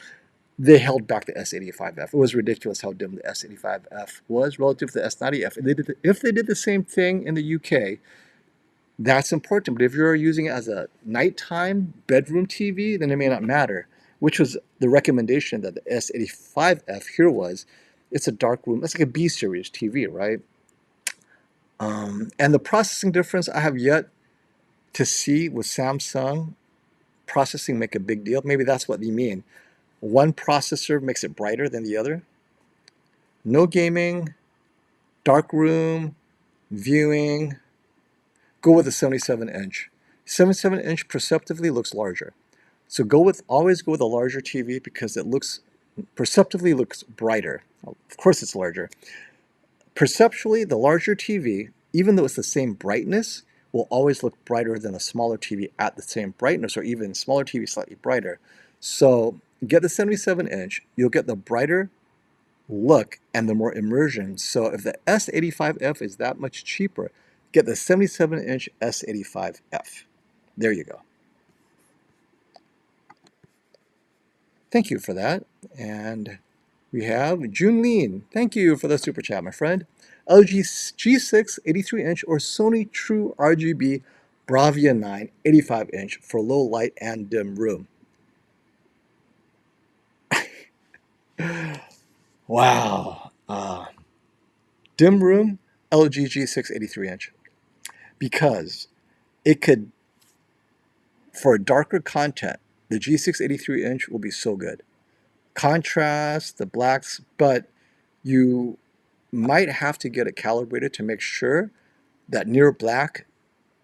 They held back the S85F. It was ridiculous how dim the S85F was relative to the S90F. If they did the same thing in the UK, that's important. But if you're using it as a nighttime bedroom TV, then it may not matter, which was the recommendation that the S85F here was. It's a dark room. It's like a B series TV, right? And the processing difference I have yet to see with Samsung processing make a big deal. Maybe that's what they mean. One processor makes it brighter than the other. No gaming, dark room, viewing. Go with a 77-inch. 77-inch perceptively looks larger. So always go with a larger TV because it perceptively looks brighter. Well, of course it's larger. Perceptually, the larger TV, even though it's the same brightness, will always look brighter than a smaller TV at the same brightness, or even smaller TV slightly brighter. So get the 77-inch, you'll get the brighter look and the more immersion. So if the S85F is that much cheaper, get the 77-inch S85F. There you go. Thank you for that. And we have Junlin. Thank you for the super chat, my friend. LG G6 83-inch or Sony True RGB Bravia 9 85-inch for low light and dim room. Wow. Dim room, LG G6 83-inch. Because it could, for darker content, the G6 83-inch will be so good. contrast, the blacks, but you might have to get it calibrated to make sure that near black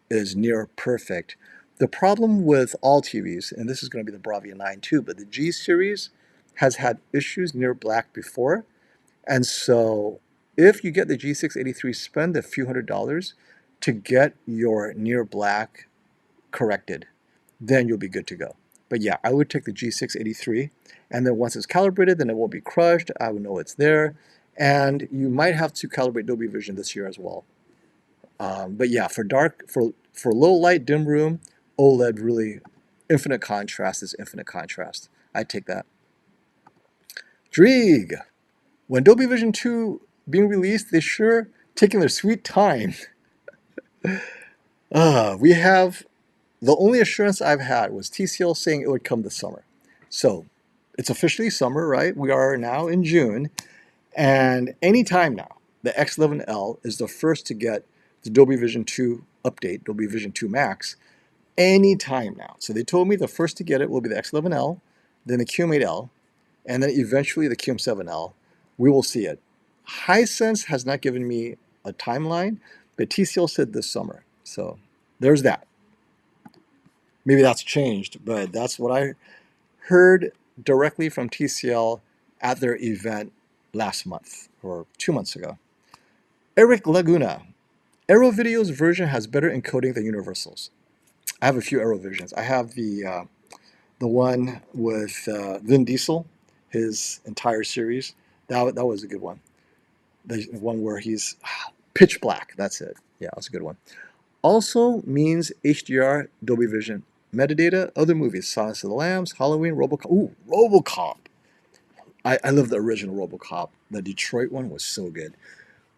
is near perfect. The problem with all TVs, and this is going to be the Bravia 9 too, but the G series has had issues near black before. And so if you get the G683, spend a few $100s to get your near black corrected, then you'll be good to go. But yeah, I would take the G683, and then once it's calibrated, then it won't be crushed. I would know it's there. And you might have to calibrate Dolby Vision this year as well. But yeah, for low light, dim room, OLED really, infinite contrast is infinite contrast. I'd take that. Dreeg, when Dolby Vision 2 being released, they sure taking their sweet time. We have, the only assurance I've had was TCL saying it would come this summer. So it's officially summer, right? We are now in June, and anytime now, the X11L is the first to get the Dolby Vision 2 update, Dolby Vision 2 Max, anytime now. So they told me the first to get it will be the X11L, then the QM8L, and then eventually the QM7L. We will see it. Hisense has not given me a timeline, but TCL said this summer. So there's that. Maybe that's changed, but that's what I heard directly from TCL at their event last month or 2 months ago. Eric Laguna, Aero Video's version has better encoding than Universal's. I have a few Aero Visions. I have the one with Vin Diesel, his entire series. That was a good one. The one where he's pitch black. That's it. Yeah, that's a good one. Also means HDR, Dolby Vision, metadata, other movies, Silence of the Lambs, Halloween, RoboCop. Ooh, RoboCop. I love the original RoboCop. The Detroit one was so good.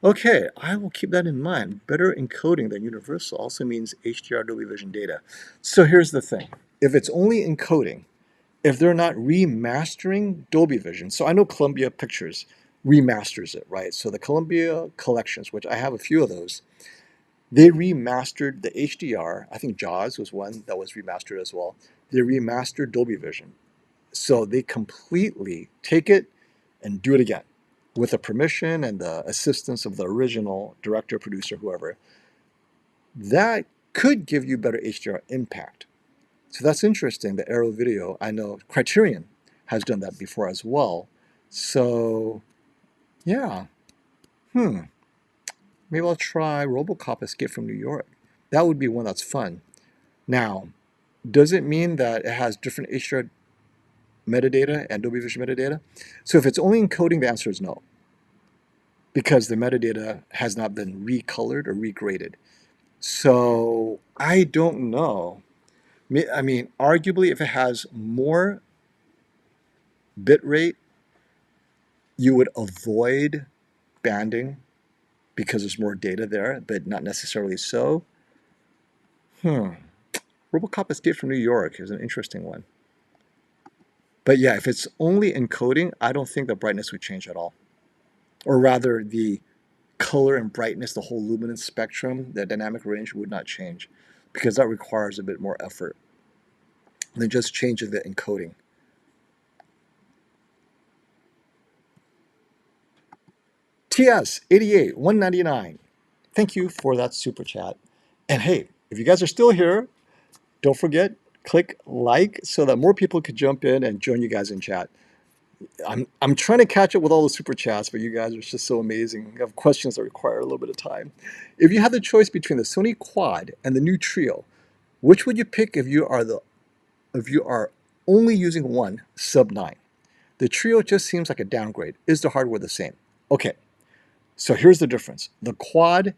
Okay, I will keep that in mind. Better encoding than Universal also means HDR Dolby Vision data. So here's the thing. If it's only encoding, if they're not remastering Dolby Vision, so I know Columbia Pictures remasters it, right? So the Columbia Collections, which I have a few of those, they remastered the HDR. I think Jaws was one that was remastered as well. They remastered Dolby Vision. So they completely take it and do it again with the permission and the assistance of the original director, producer, whoever. That could give you better HDR impact. So that's interesting. The Aero Video, I know Criterion has done that before as well. So yeah, maybe I'll try RoboCop Escape from New York. That would be one that's fun. Now, does it mean that it has different HDR metadata and Dolby Vision metadata? So if it's only encoding, the answer is no, because the metadata has not been recolored or regraded. So I don't know. I mean, arguably, if it has more bit rate, you would avoid banding because there's more data there, but not necessarily so. RoboCop Escape from New York is an interesting one. But yeah, if it's only encoding, I don't think the brightness would change at all. Or rather, the color and brightness, the whole luminance spectrum, the dynamic range would not change, because that requires a bit more effort than just changing the encoding. TS88 199. Thank you for that super chat. And hey, if you guys are still here, don't forget, click like so that more people could jump in and join you guys in chat. I'm trying to catch up with all the super chats, but you guys are just so amazing. You have questions that require a little bit of time. If you had the choice between the Sony Quad and the new Trio, which would you pick if you are only using one sub-9? The Trio just seems like a downgrade. Is the hardware the same? Okay, so here's the difference. The Quad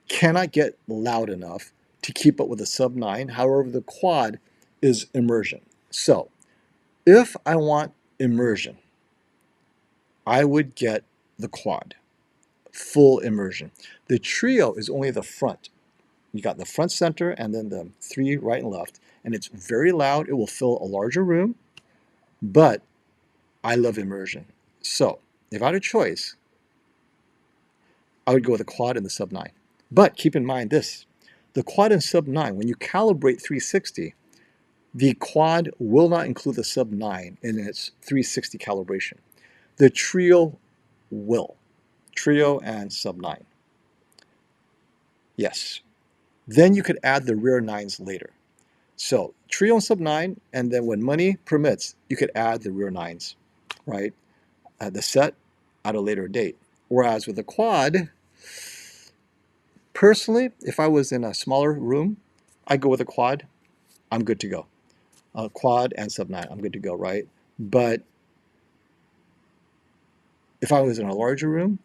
cannot get loud enough to keep up with the sub-9. However, the Quad is immersion. So if I want immersion, I would get the Quad, full immersion. The Trio is only the front. You got the front center and then the 3 right and left, and it's very loud. It will fill a larger room, but I love immersion. So if I had a choice, I would go with the Quad and the sub-9. But keep in mind this, the Quad and sub-9, when you calibrate 360, The quad will not include the sub 9 in its 360 calibration. The Trio will. Trio and sub 9. Yes. Then you could add the rear 9s later. So Trio and sub 9, and then when money permits, you could add the rear 9s, right? The set at a later date. Whereas with the quad, personally, if I was in a smaller room, I'd go with a quad. I'm good to go. Quad and sub 9, I'm good to go, right? But if I was in a larger room,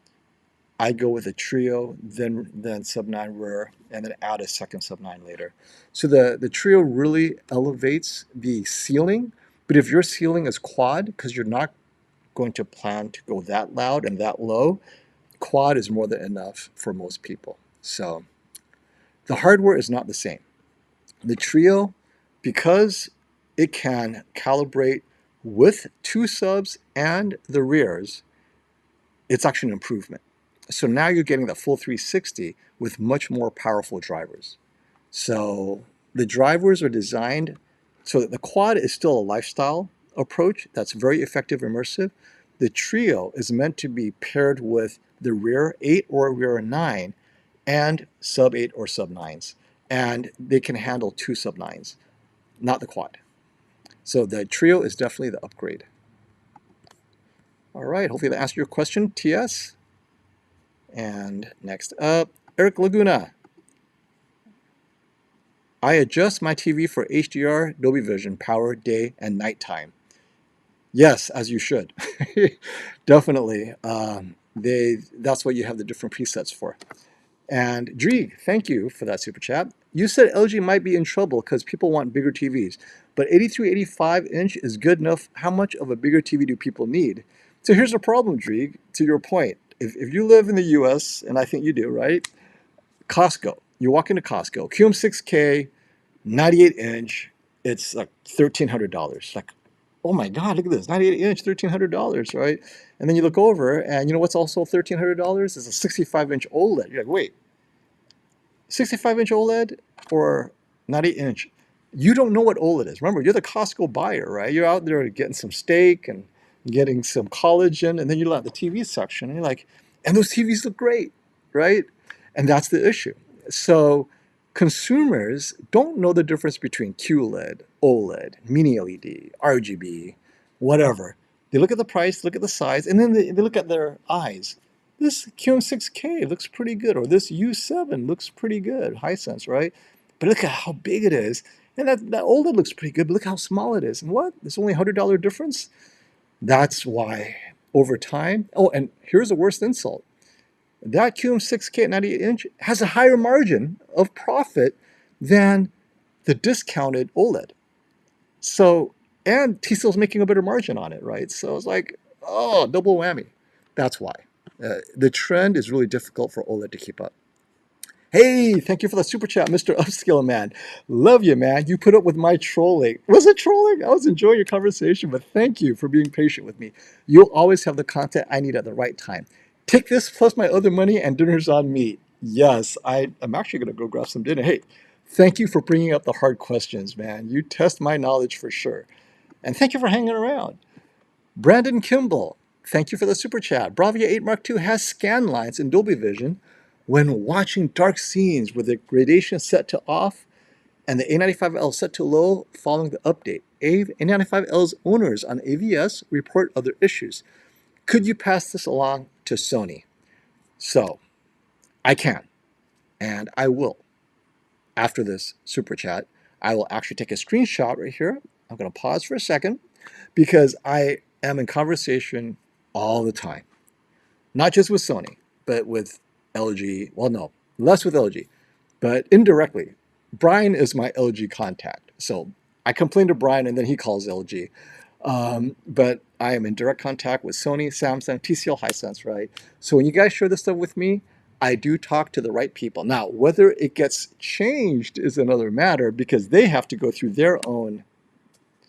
I'd go with a Trio, then sub 9 rear, and then add a second sub 9 later. So the Trio really elevates the ceiling, but if your ceiling is quad, because you're not going to plan to go that loud and that low, quad is more than enough for most people. So the hardware is not the same. The Trio, because it can calibrate with 2 subs and the rears, it's actually an improvement. So now you're getting the full 360 with much more powerful drivers. So the drivers are designed so that the quad is still a lifestyle approach that's very effective, immersive. The Trio is meant to be paired with the rear 8 or rear 9 and sub 8 or sub 9s. And they can handle 2 sub 9s, not the quad. So the Trio is definitely the upgrade. All right, hopefully that answered your question, TS. And next up, Eric Laguna. I adjust my TV for HDR, Dolby Vision, power, day, and nighttime. Yes, as you should. Definitely. That's what you have the different presets for. And Dreeg, thank you for that super chat. You said LG might be in trouble because people want bigger TVs, but 83, 85 inch is good enough. How much of a bigger TV do people need? So here's the problem, Dreeg, to your point. If you live in the US, and I think you do, right? Costco, you walk into Costco, QM6K, 98 inch, it's like $1,300. Like, oh my God, look at this, 98 inch, $1,300, right? And then you look over, and you know what's also $1,300? Is a 65 inch OLED. You're like, wait, 65 inch OLED or 98 inch? You don't know what OLED is. Remember, you're the Costco buyer, right? You're out there getting some steak and getting some collagen, and then you look at the TV section, and you're like, and those TVs look great, right? And that's the issue. So consumers don't know the difference between QLED, OLED, mini LED, RGB, whatever. They look at the price, look at the size, and then they look at their eyes. This QM6K looks pretty good, or this U7 looks pretty good, Hisense, right? But look at how big it is. And that OLED looks pretty good, but look how small it is. And what? There's only a $100 difference? That's why over time, oh, and here's the worst insult. That QM6K at 98 inch has a higher margin of profit than the discounted OLED. So, and TCL's making a better margin on it, right? So it's like, oh, double whammy. That's why. The trend is really difficult for OLED to keep up. Hey, thank you for the super chat, Mr. Upskill Man. Love you, man. You put up with my trolling. Was it trolling? I was enjoying your conversation, but thank you for being patient with me. You'll always have the content I need at the right time. Take this plus my other money and dinner's on me. Yes, I'm actually going to go grab some dinner. Hey, thank you for bringing up the hard questions, man. You test my knowledge for sure. And thank you for hanging around. Brandon Kimball, thank you for the super chat. Bravia 8 Mark II has scan lines in Dolby Vision when watching dark scenes with the gradation set to off and the A95L set to low following the update. A95L's owners on AVS report other issues. Could you pass this along to Sony? So, I can, and I will. After this super chat, I will actually take a screenshot right here. I'm going to pause for a second because I am in conversation all the time. Not just with Sony, but with LG. Well, no, less with LG, but indirectly. Brian is my LG contact. So I complain to Brian and then he calls LG. But I am in direct contact with Sony, Samsung, TCL, Hisense, right? So when you guys share this stuff with me, I do talk to the right people. Now, whether it gets changed is another matter because they have to go through their own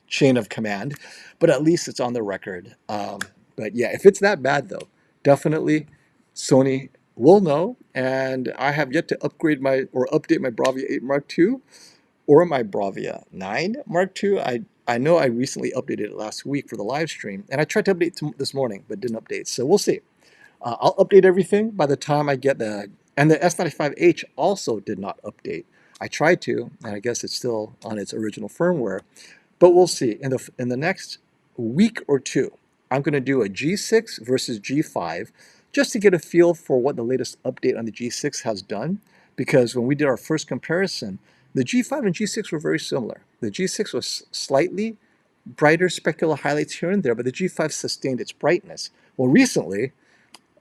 chain of command, but at least it's on the record. But yeah, if it's that bad though, definitely Sony will know. And I have yet to upgrade my or update my Bravia 8 Mark II. or my Bravia 9 Mark II. I know I recently updated it last week for the live stream, and I tried to update this morning, but didn't update. So we'll see. I'll update everything by the time I get the, and the S95H also did not update. I tried to, and I guess it's still on its original firmware, but we'll see. In the next week or two, I'm going to do a G6 versus G5 just to get a feel for what the latest update on the G6 has done, because when we did our first comparison, the G5 and G6 were very similar. The G6 was slightly brighter specular highlights here and there, but the G5 sustained its brightness. Well, recently,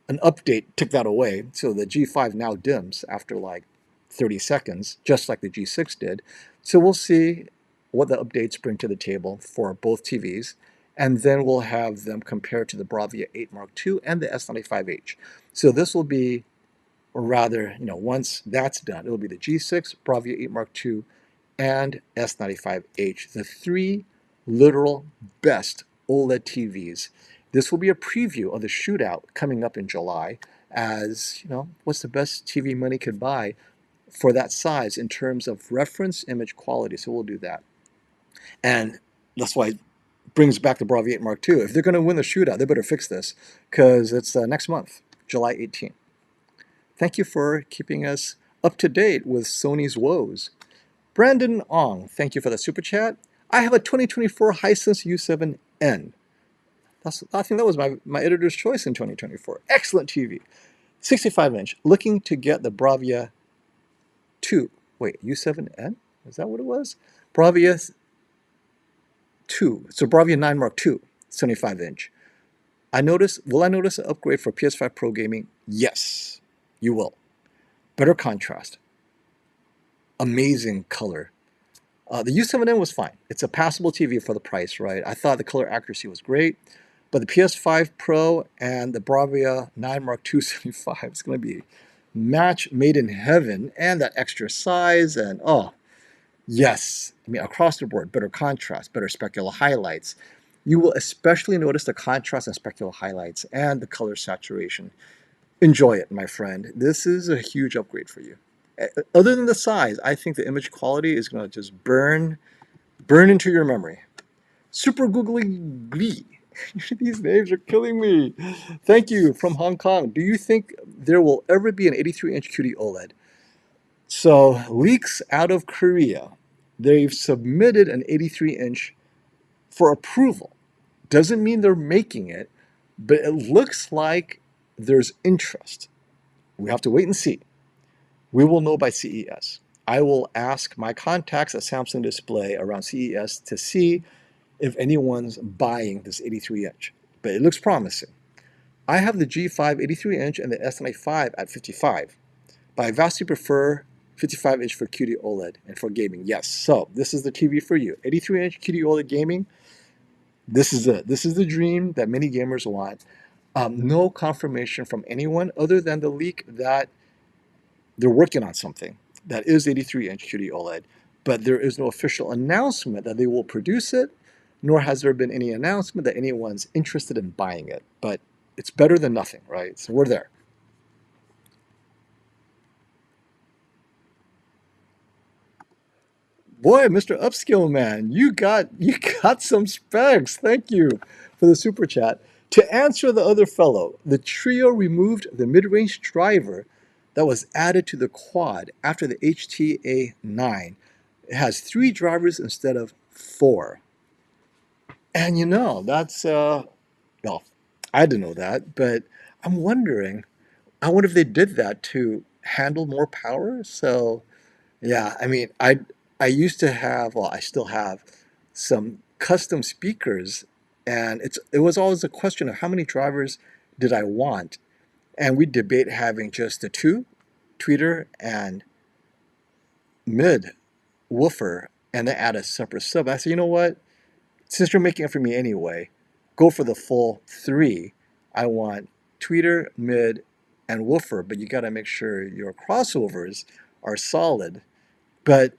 an update took that away, so the G5 now dims after like 30 seconds, just like the G6 did. So we'll see what the updates bring to the table for both TVs, and then we'll have them compared to the Bravia 8 Mark II and the S95H. So this will be, or rather, once that's done, it'll be the G6, Bravia 8 Mark II, and S95H, the three literal best OLED TVs. This will be a preview of the Shootout coming up in July, as what's the best TV money could buy for that size in terms of reference image quality. So we'll do that. And that's why it brings back the Bravia 8 Mark II. If they're going to win the Shootout, they better fix this, because it's next month, July 18th. Thank you for keeping us up to date with Sony's woes. Brandon Ong, thank you for the super chat. I have a 2024 Hisense U7N. I think that was my editor's choice in 2024. Excellent TV. 65-inch. Looking to get the Bravia 2. Wait, U7N? Is that what it was? Bravia 2. So Bravia 9 Mark II, 75-inch. Will I notice an upgrade for PS5 Pro gaming? Yes, you will. Better contrast. Amazing color. The U7N was fine. It's a passable TV for the price, right? I thought the color accuracy was great, but the PS5 Pro and the Bravia 9 Mark II 75 is going to be a match made in heaven, and that extra size, and yes, I mean, across the board, better contrast, better specular highlights. You will especially notice the contrast and specular highlights and the color saturation. Enjoy it, my friend. This is a huge upgrade for you. Other than the size, I think the image quality is going to just burn into your memory. Super Googly Glee. These names are killing me. Thank you from Hong Kong. Do you think there will ever be an 83-inch QD OLED? So, leaks out of Korea. They've submitted an 83-inch for approval. Doesn't mean they're making it, but it looks like there's interest. We have to wait and see. We will know by CES. I will ask my contacts at Samsung Display around CES to see if anyone's buying this 83-inch, but it looks promising. I have the G5 83-inch and the S95 at 55, but I vastly prefer 55-inch for QD OLED and for gaming. Yes, so this is the TV for you. 83-inch QD OLED gaming, this is it. This is the dream that many gamers want. No confirmation from anyone other than the leak that they're working on something that is 83-inch QD OLED, but there is no official announcement that they will produce it, nor has there been any announcement that anyone's interested in buying it. But it's better than nothing, right? So we're there. Boy, Mr. Upskill Man, you got some specs. Thank you for the super chat. To answer the other fellow, the Trio removed the mid-range driver that was added to the quad after the HTA9. It has 3 drivers instead of 4. And that's, well, I didn't know that, but I wonder if they did that to handle more power. So, yeah, I mean, I used to have, well, I still have some custom speakers, and it was always a question of how many drivers did I want. And we debate having just the 2, tweeter and mid woofer, and then add a separate sub. I said, you know what? Since you're making it for me anyway, go for the full 3. I want tweeter, mid, and woofer, but you got to make sure your crossovers are solid. But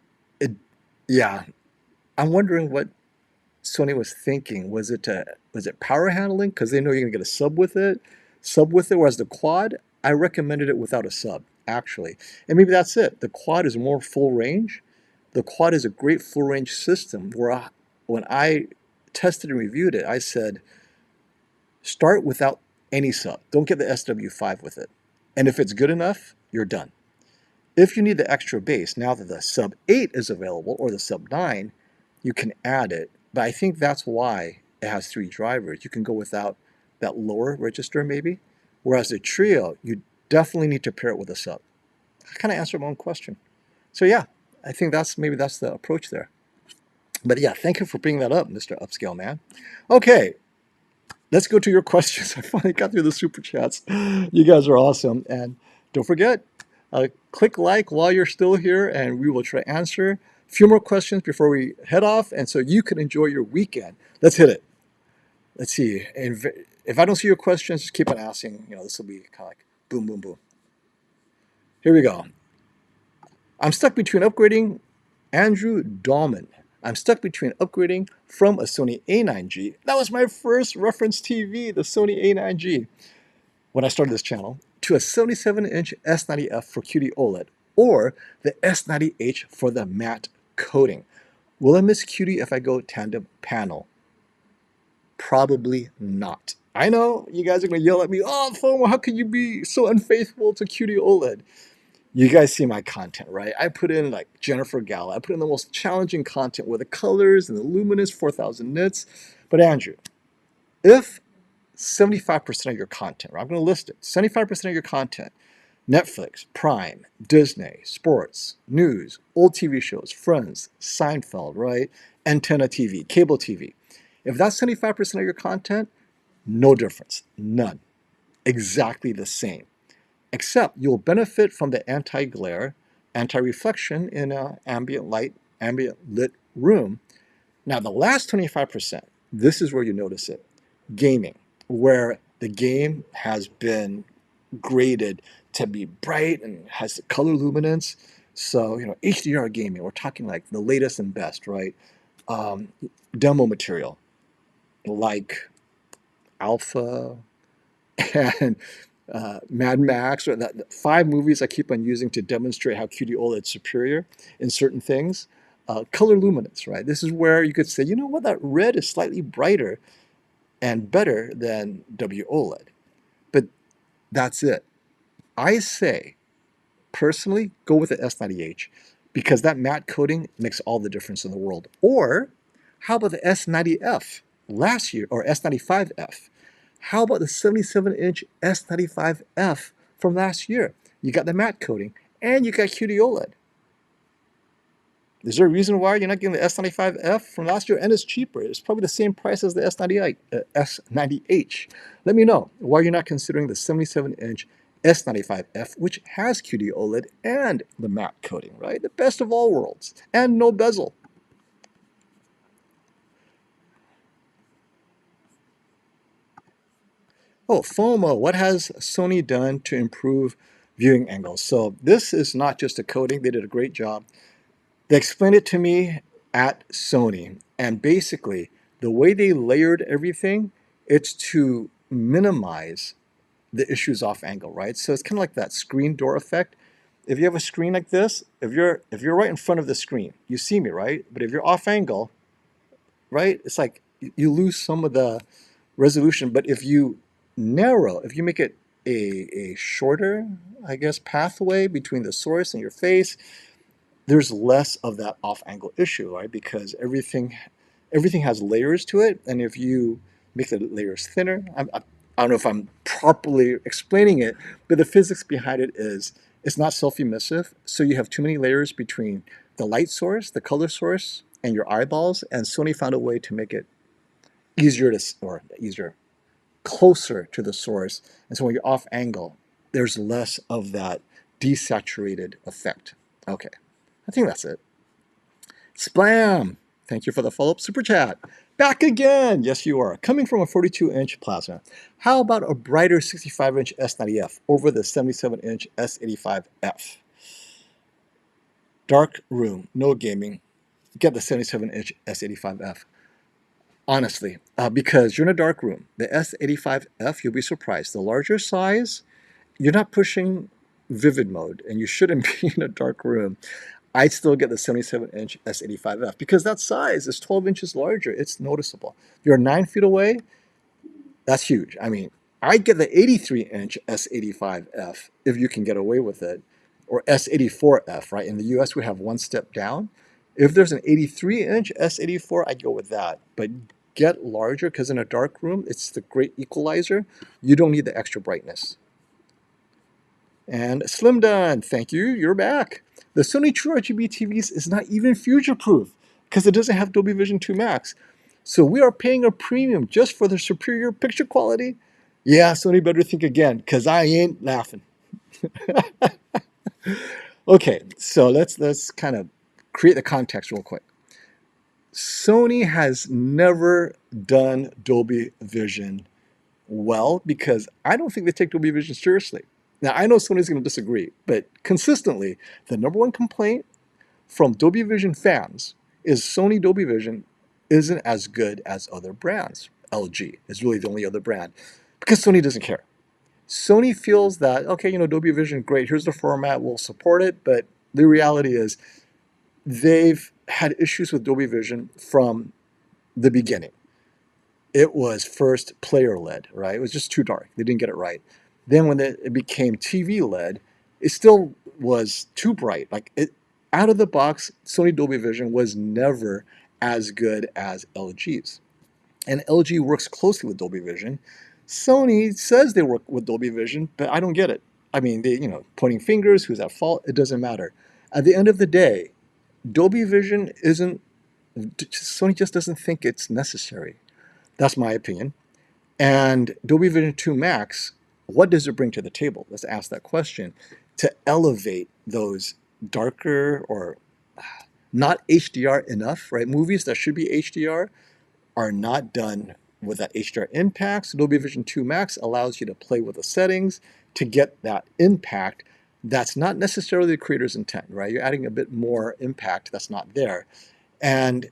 yeah, I'm wondering what Sony was thinking. Was it power handling? Because they know you're gonna get a sub with it. Whereas the quad, I recommended it without a sub, actually. And maybe that's it. The quad is more full range, the quad is a great full range system where when I tested and reviewed it, I said, start without any sub. Don't get the SW5 with it. And if it's good enough, you're done. If you need the extra bass, now that the sub 8 is available or the sub 9, you can add it. But I think that's why it has 3 drivers. You can go without that lower register maybe. Whereas the Trio, you definitely need to pair it with a sub. I kind of answered my own question. So yeah, I think maybe that's the approach there. But yeah, thank you for bringing that up, Mr. Upscale Man. Okay, let's go to your questions. I finally got through the super chats. You guys are awesome. And don't forget, click like while you're still here, and we will try to answer a few more questions before we head off, and so you can enjoy your weekend. Let's hit it. Let's see. And if I don't see your questions, just keep on asking. This will be kind of like boom, boom, boom. Here we go. I'm stuck between upgrading. Andrew Dahlman. I'm stuck between upgrading from a Sony A9G. That was my first reference TV, the Sony A9G, when I started this channel, to a 77-inch S90F for QD OLED, or the S90H for the matte coating. Will I miss QD if I go tandem panel? Probably not. I know you guys are going to yell at me, oh, FOMO, how can you be so unfaithful to QD OLED? You guys see my content, right? I put in like Jennifer Gala. I put in the most challenging content with the colors and the luminous 4,000 nits. But Andrew, if 75% of your content, right, I'm going to list it, 75% of your content, Netflix, Prime, Disney, sports, news, old TV shows, Friends, Seinfeld, right? Antenna TV, cable TV. If that's 75% of your content, no difference, none. Exactly the same. Except you'll benefit from the anti-glare, anti-reflection in an ambient lit room. Now, the last 25%, this is where you notice it. Gaming, where the game has been graded to be bright and has the color luminance. So, HDR gaming, we're talking like the latest and best, right? Demo material like Alpha and Mad Max, or the 5 movies I keep on using to demonstrate how QD OLED is superior in certain things. Color luminance, right? This is where you could say, you know what, that red is slightly brighter and better than WOLED. But that's it. I say, personally, go with the S90H because that matte coating makes all the difference in the world. Or how about the S90F last year, or S95F? How about the 77-inch S95F from last year? You got the matte coating, and you got QD OLED. Is there a reason why you're not getting the S95F from last year? And it's cheaper. It's probably the same price as the S90H. Let me know why you're not considering the 77-inch S95F, which has QD OLED and the matte coating, right? The best of all worlds, and no bezel. Oh, FOMO, what has Sony done to improve viewing angles? So this is not just a coating. They did a great job. They explained it to me at Sony. And basically, the way they layered everything, it's to minimize the issues off angle, right? So it's kind of like that screen door effect. If you have a screen like this, if you're right in front of the screen, you see me, right? But if you're off angle, right, it's like you lose some of the resolution. But if you make it a shorter, I guess, pathway between the source and your face, there's less of that off-angle issue, right? Because everything has layers to it, and if you make the layers thinner, I don't know if I'm properly explaining it, but the physics behind it is it's not self-emissive, so you have too many layers between the light source, the color source, and your eyeballs, and Sony found a way to make it closer to the source, and so when you're off angle, there's less of that desaturated effect. Okay, I think that's it. Splam! Thank you for the follow-up super chat. Back again! Yes, you are. Coming from a 42-inch plasma, how about a brighter 65-inch S90F over the 77-inch S85F? Dark room, no gaming. Get the 77-inch S85F. Honestly, because you're in a dark room. The S85F, you'll be surprised. The larger size, you're not pushing vivid mode, and you shouldn't be in a dark room. I still get the 77-inch S85F because that size is 12 inches larger. It's noticeable. If you're 9 feet away, that's huge. I mean, I get the 83-inch S85F if you can get away with it, or S84F, right? In the US, we have one step down. If there's an 83-inch S84, I'd go with that. But get larger because in a dark room, it's the great equalizer. You don't need the extra brightness. And Slim Done, thank you, you're back. The Sony True RGB TVs is not even future-proof because it doesn't have Dolby Vision 2 Max. So we are paying a premium just for the superior picture quality. Yeah, Sony better think again because I ain't laughing. Okay, so let's kind of create the context real quick. Sony has never done Dolby Vision well because I don't think they take Dolby Vision seriously. Now, I know Sony's going to disagree, but consistently, the number one complaint from Dolby Vision fans is Sony Dolby Vision isn't as good as other brands. LG is really the only other brand because Sony doesn't care. Sony feels that, okay, Dolby Vision, great, here's the format, we'll support it, but the reality is they've had issues with Dolby Vision from the beginning. It was first player led, right? It was just too dark. They didn't get it right. Then when it became TV led, it still was too bright. Out of the box, Sony Dolby Vision was never as good as LG's. And LG works closely with Dolby Vision. Sony says they work with Dolby Vision, but I don't get it. I mean, they, pointing fingers, who's at fault, it doesn't matter. At the end of the day, Dolby Vision Sony just doesn't think it's necessary. That's my opinion. And Dolby Vision 2 Max, what does it bring to the table? Let's ask that question. To elevate those darker or not HDR enough, right? Movies that should be HDR are not done with that HDR impact. So Dolby Vision 2 Max allows you to play with the settings to get that impact. That's not necessarily the creator's intent, right? You're adding a bit more impact that's not there. And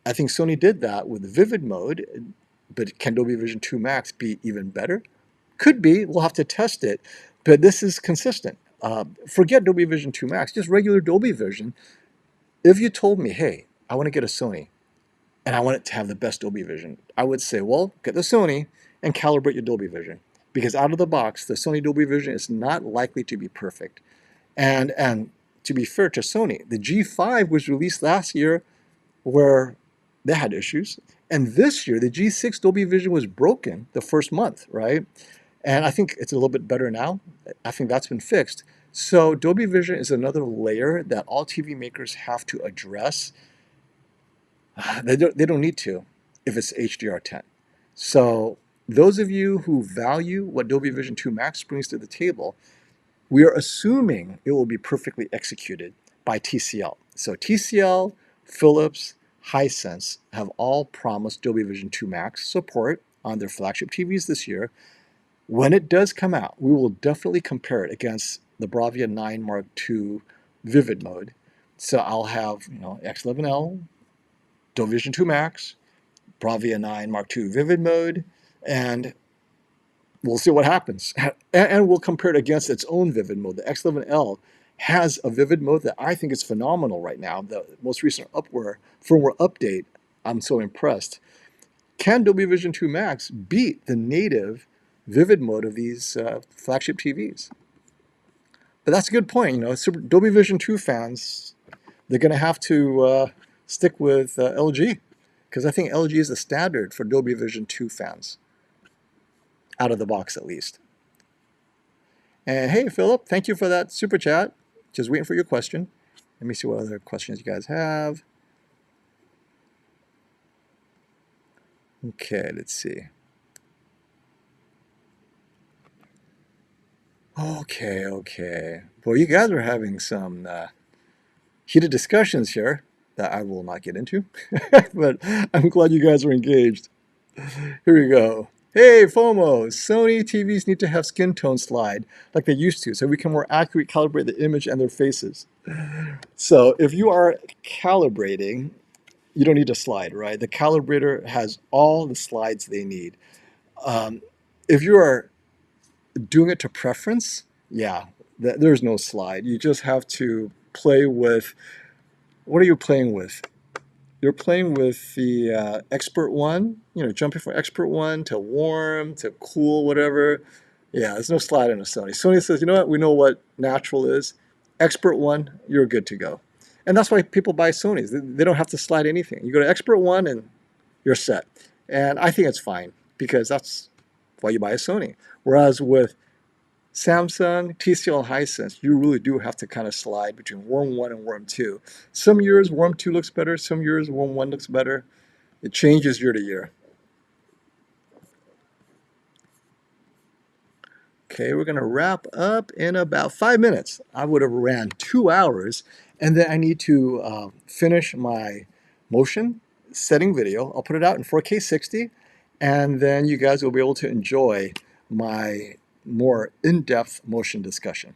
I think Sony did that with Vivid mode, but can Dolby Vision 2 Max be even better? Could be. We'll have to test it, but this is consistent. Forget Dolby Vision 2 Max, just regular Dolby Vision. If you told me, hey, I want to get a Sony, and I want it to have the best Dolby Vision, I would say, well, get the Sony and calibrate your Dolby Vision. Because out of the box, the Sony Dolby Vision is not likely to be perfect. And to be fair to Sony, the G5 was released last year where they had issues. And this year, the G6 Dolby Vision was broken the first month, right? And I think it's a little bit better now. I think that's been fixed. So Dolby Vision is another layer that all TV makers have to address. They don't need to if it's HDR10. So those of you who value what Dolby Vision 2 Max brings to the table, we are assuming it will be perfectly executed by TCL. So TCL, Philips, Hisense have all promised Dolby Vision 2 Max support on their flagship TVs this year. When it does come out, we will definitely compare it against the Bravia 9 Mark II Vivid mode. So I'll have X11L, Dolby Vision 2 Max, Bravia 9 Mark II Vivid mode, and we'll see what happens. And we'll compare it against its own Vivid mode. The X11L has a Vivid mode that I think is phenomenal right now. The most recent firmware update, I'm so impressed. Can Dolby Vision 2 Max beat the native Vivid mode of these flagship TVs? But that's a good point. Dolby Vision 2 fans, they're going to have to stick with LG, because I think LG is the standard for Dolby Vision 2 fans, out of the box at least. And hey, Philip, thank you for that super chat. Just waiting for your question. Let me see what other questions you guys have. Okay, let's see. Okay. Well, you guys are having some heated discussions here that I will not get into, but I'm glad you guys are engaged. Here we go. Hey, FOMO, Sony TVs need to have skin tone slide like they used to so we can more accurately calibrate the image and their faces. So if you are calibrating, you don't need to slide, right? The calibrator has all the slides they need. If you are doing it to preference, yeah, there's no slide. You just have to play with What are you playing with? You're playing with the Expert One, jumping from Expert One to warm to cool, whatever. Yeah, there's no slide in a Sony. Sony says, you know what? We know what natural is. Expert One, you're good to go. And that's why people buy Sonys. They don't have to slide anything. You go to Expert One and you're set. And I think it's fine because that's why you buy a Sony. Whereas with Samsung, TCL, Hisense, you really do have to kind of slide between Worm 1 and Worm 2. Some years Worm 2 looks better, some years Worm 1 looks better. It changes year to year. Okay, we're going to wrap up in about 5 minutes. I would have ran 2 hours, and then I need to finish my motion setting video. I'll put it out in 4K 60, and then you guys will be able to enjoy my more in-depth motion discussion.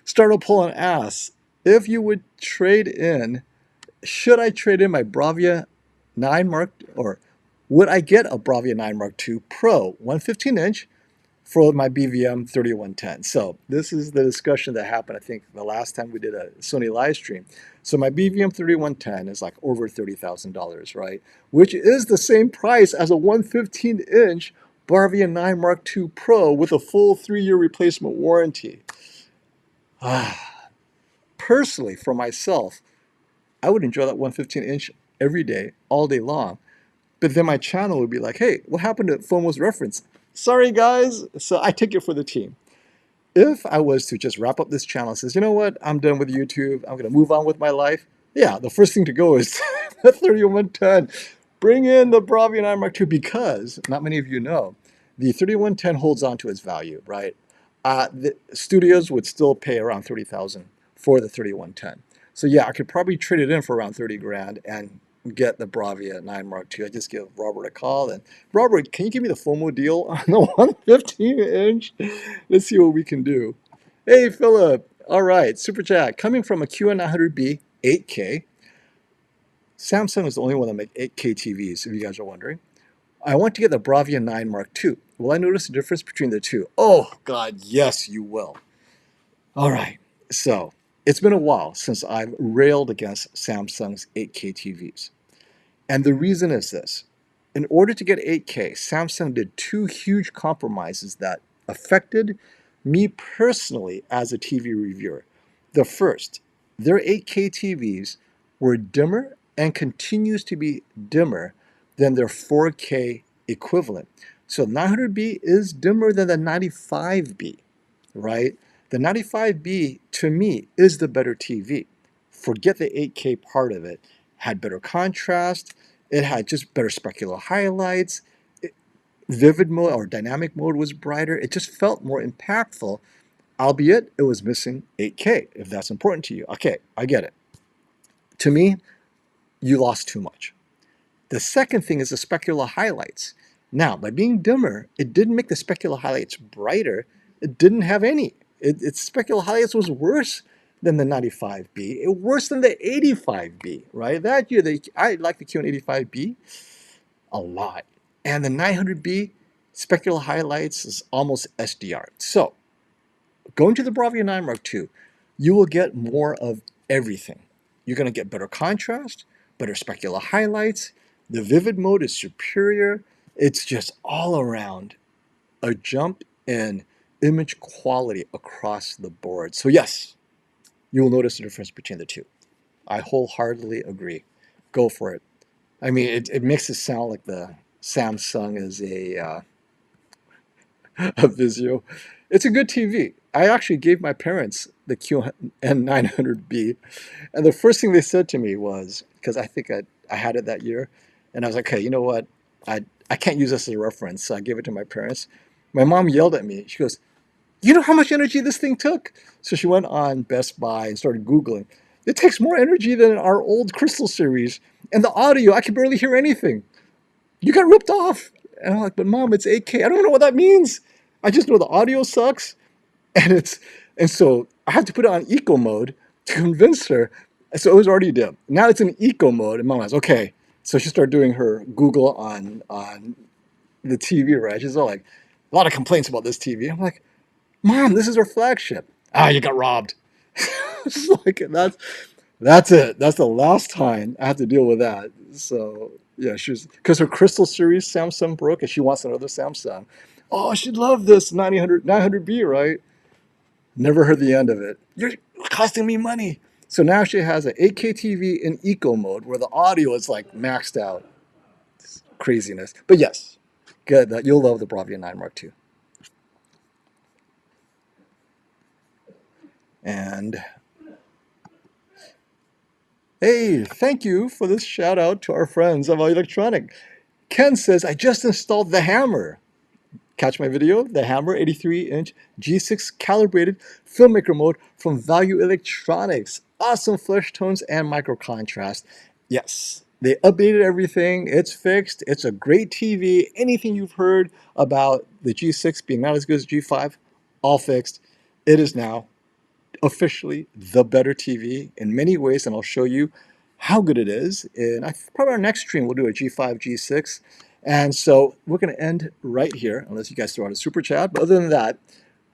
Startle Pull and asks, if you would trade in, should I trade in my Bravia 9 Mark, or would I get a Bravia 9 Mark II Pro 115-inch for my BVM 3110? So this is the discussion that happened, I think, the last time we did a Sony live stream. So my BVM 3110 is like over $30,000, right? Which is the same price as a 115-inch Bravia 9 Mark II Pro with a full 3-year replacement warranty. Personally, for myself, I would enjoy that 115-inch every day, all day long. But then my channel would be like, hey, what happened to FOMO's reference? Sorry, guys. So I take it for the team. If I was to just wrap up this channel and says, you know what, I'm done with YouTube, I'm going to move on with my life, yeah, the first thing to go is the 3110. Bring in the Bravia 9 Mark II because, not many of you know, the 3110 holds on to its value, right? The studios would still pay around $30,000 for the 3110. So yeah, I could probably trade it in for around 30 grand and get the Bravia 9 Mark II. I just give Robert a call and, Robert, can you give me the FOMO deal on the 115-inch? Let's see what we can do. Hey, Philip. All right, super chat. Coming from a QN900B 8K. Samsung is the only one that make 8K TVs, if you guys are wondering. I want to get the Bravia 9 Mark II. Will I notice the difference between the two? Oh, God, yes, you will. All right, so it's been a while since I've railed against Samsung's 8K TVs. And the reason is this. In order to get 8K, Samsung did 2 huge compromises that affected me personally as a TV reviewer. The first, their 8K TVs were dimmer and continues to be dimmer than their 4K equivalent. So 900B is dimmer than the 95B, right? The 95B, to me, is the better TV. Forget the 8K part of it. Had better contrast. It had just better specular highlights. Vivid mode or dynamic mode was brighter. It just felt more impactful, albeit it was missing 8K, if that's important to you. Okay, I get it. To me, you lost too much. The second thing is the specular highlights. Now, by being dimmer, it didn't make the specular highlights brighter. It didn't have any. Its specular highlights was worse than the 95B. It worse than the 85B, right? That year, I like the QNED 85B a lot. And the 900B specular highlights is almost SDR. So, going to the Bravia 9 Mark II, you will get more of everything. You're going to get better contrast, better specular highlights. The vivid mode is superior. It's just all around a jump in image quality across the board. So yes, you will notice the difference between the two. I wholeheartedly agree. Go for it. I mean, it makes it sound like the Samsung is a Vizio. It's a good TV. I actually gave my parents the QN900B, and the first thing they said to me was, because I think I had it that year, and I was like, okay, you know what? I can't use this as a reference, so I gave it to my parents. My mom yelled at me. She goes, you know how much energy this thing took? So she went on Best Buy and started Googling. It takes more energy than our old Crystal series. And the audio, I can barely hear anything. You got ripped off. And I'm like, but Mom, it's 8K. I don't know what that means. I just know the audio sucks. And so I had to put it on eco mode to convince her. So it was already dim. Now it's in eco mode. And Mom was okay. So she started doing her Google on the TV, right? She's all like, a lot of complaints about this TV. I'm like, Mom, this is her flagship. Ah, you got robbed. It's like that's it. That's the last time I have to deal with that. So yeah, she's because her Crystal series Samsung broke and she wants another Samsung. Oh, she'd love this 900B, right? Never heard the end of it. You're costing me money. So now she has an 8K TV in eco mode where the audio is like maxed out. It's craziness. But yes, good. You'll love the Bravia 9 Mark II. And hey, thank you for this shout out to our friends of Electronic. Ken says, I just installed the hammer. Catch my video? The hammer 83-inch G6 calibrated filmmaker mode from Value Electronics. Awesome flesh tones and micro contrast. Yes, they updated everything. It's fixed. It's a great TV. Anything you've heard about the G6 being not as good as G5, all fixed. It is now officially the better TV in many ways, and I'll show you how good it is. And probably our next stream we'll do a G5, G6. And so we're going to end right here, unless you guys throw out a super chat. But other than that,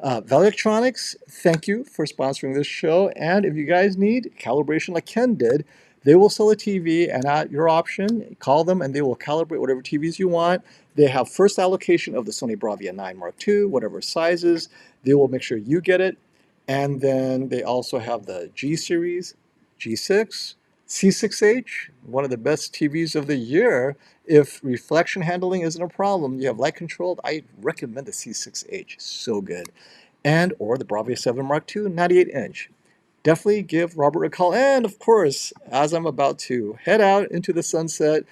Val Electronics, thank you for sponsoring this show. And if you guys need calibration like Ken did, they will sell a TV, and at your option, call them and they will calibrate whatever TVs you want. They have first allocation of the Sony Bravia 9 Mark II, whatever sizes. They will make sure you get it. And then they also have the G series, G6, C6H, one of the best TVs of the year. If reflection handling isn't a problem, you have light controlled, I recommend the C6H. So good. And or the Bravia 7 Mark II, 98-inch. Definitely give Robert a call. And of course, as I'm about to head out into the sunset,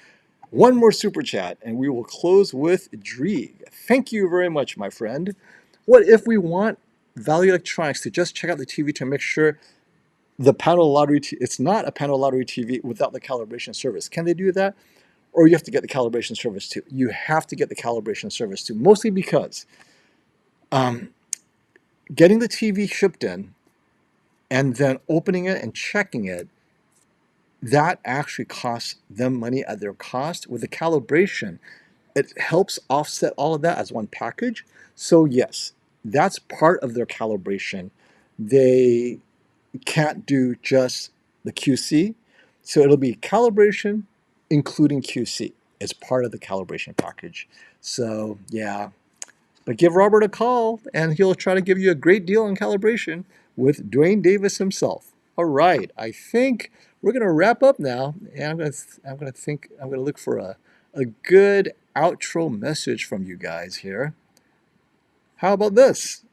one more super chat and we will close with Dreeg. Thank you very much, my friend. What if we want Value Electronics to just check out the TV to make sure the panel lottery, it's not a panel lottery TV without the calibration service? Can they do that? Or you have to get the calibration service too? You have to get the calibration service too, mostly because getting the TV shipped in and then opening it and checking it, that actually costs them money at their cost. With the calibration, it helps offset all of that as one package. So yes, that's part of their calibration. They can't do just the QC. So it'll be calibration, including QC as part of the calibration package. So yeah, but give Robert a call and he'll try to give you a great deal on calibration with Dwayne Davis himself. All right, I think we're gonna wrap up now, and I'm gonna look for a good outro message from you guys here. How about this?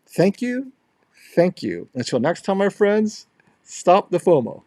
Thank you. Thank you. Until next time, my friends, stop the FOMO.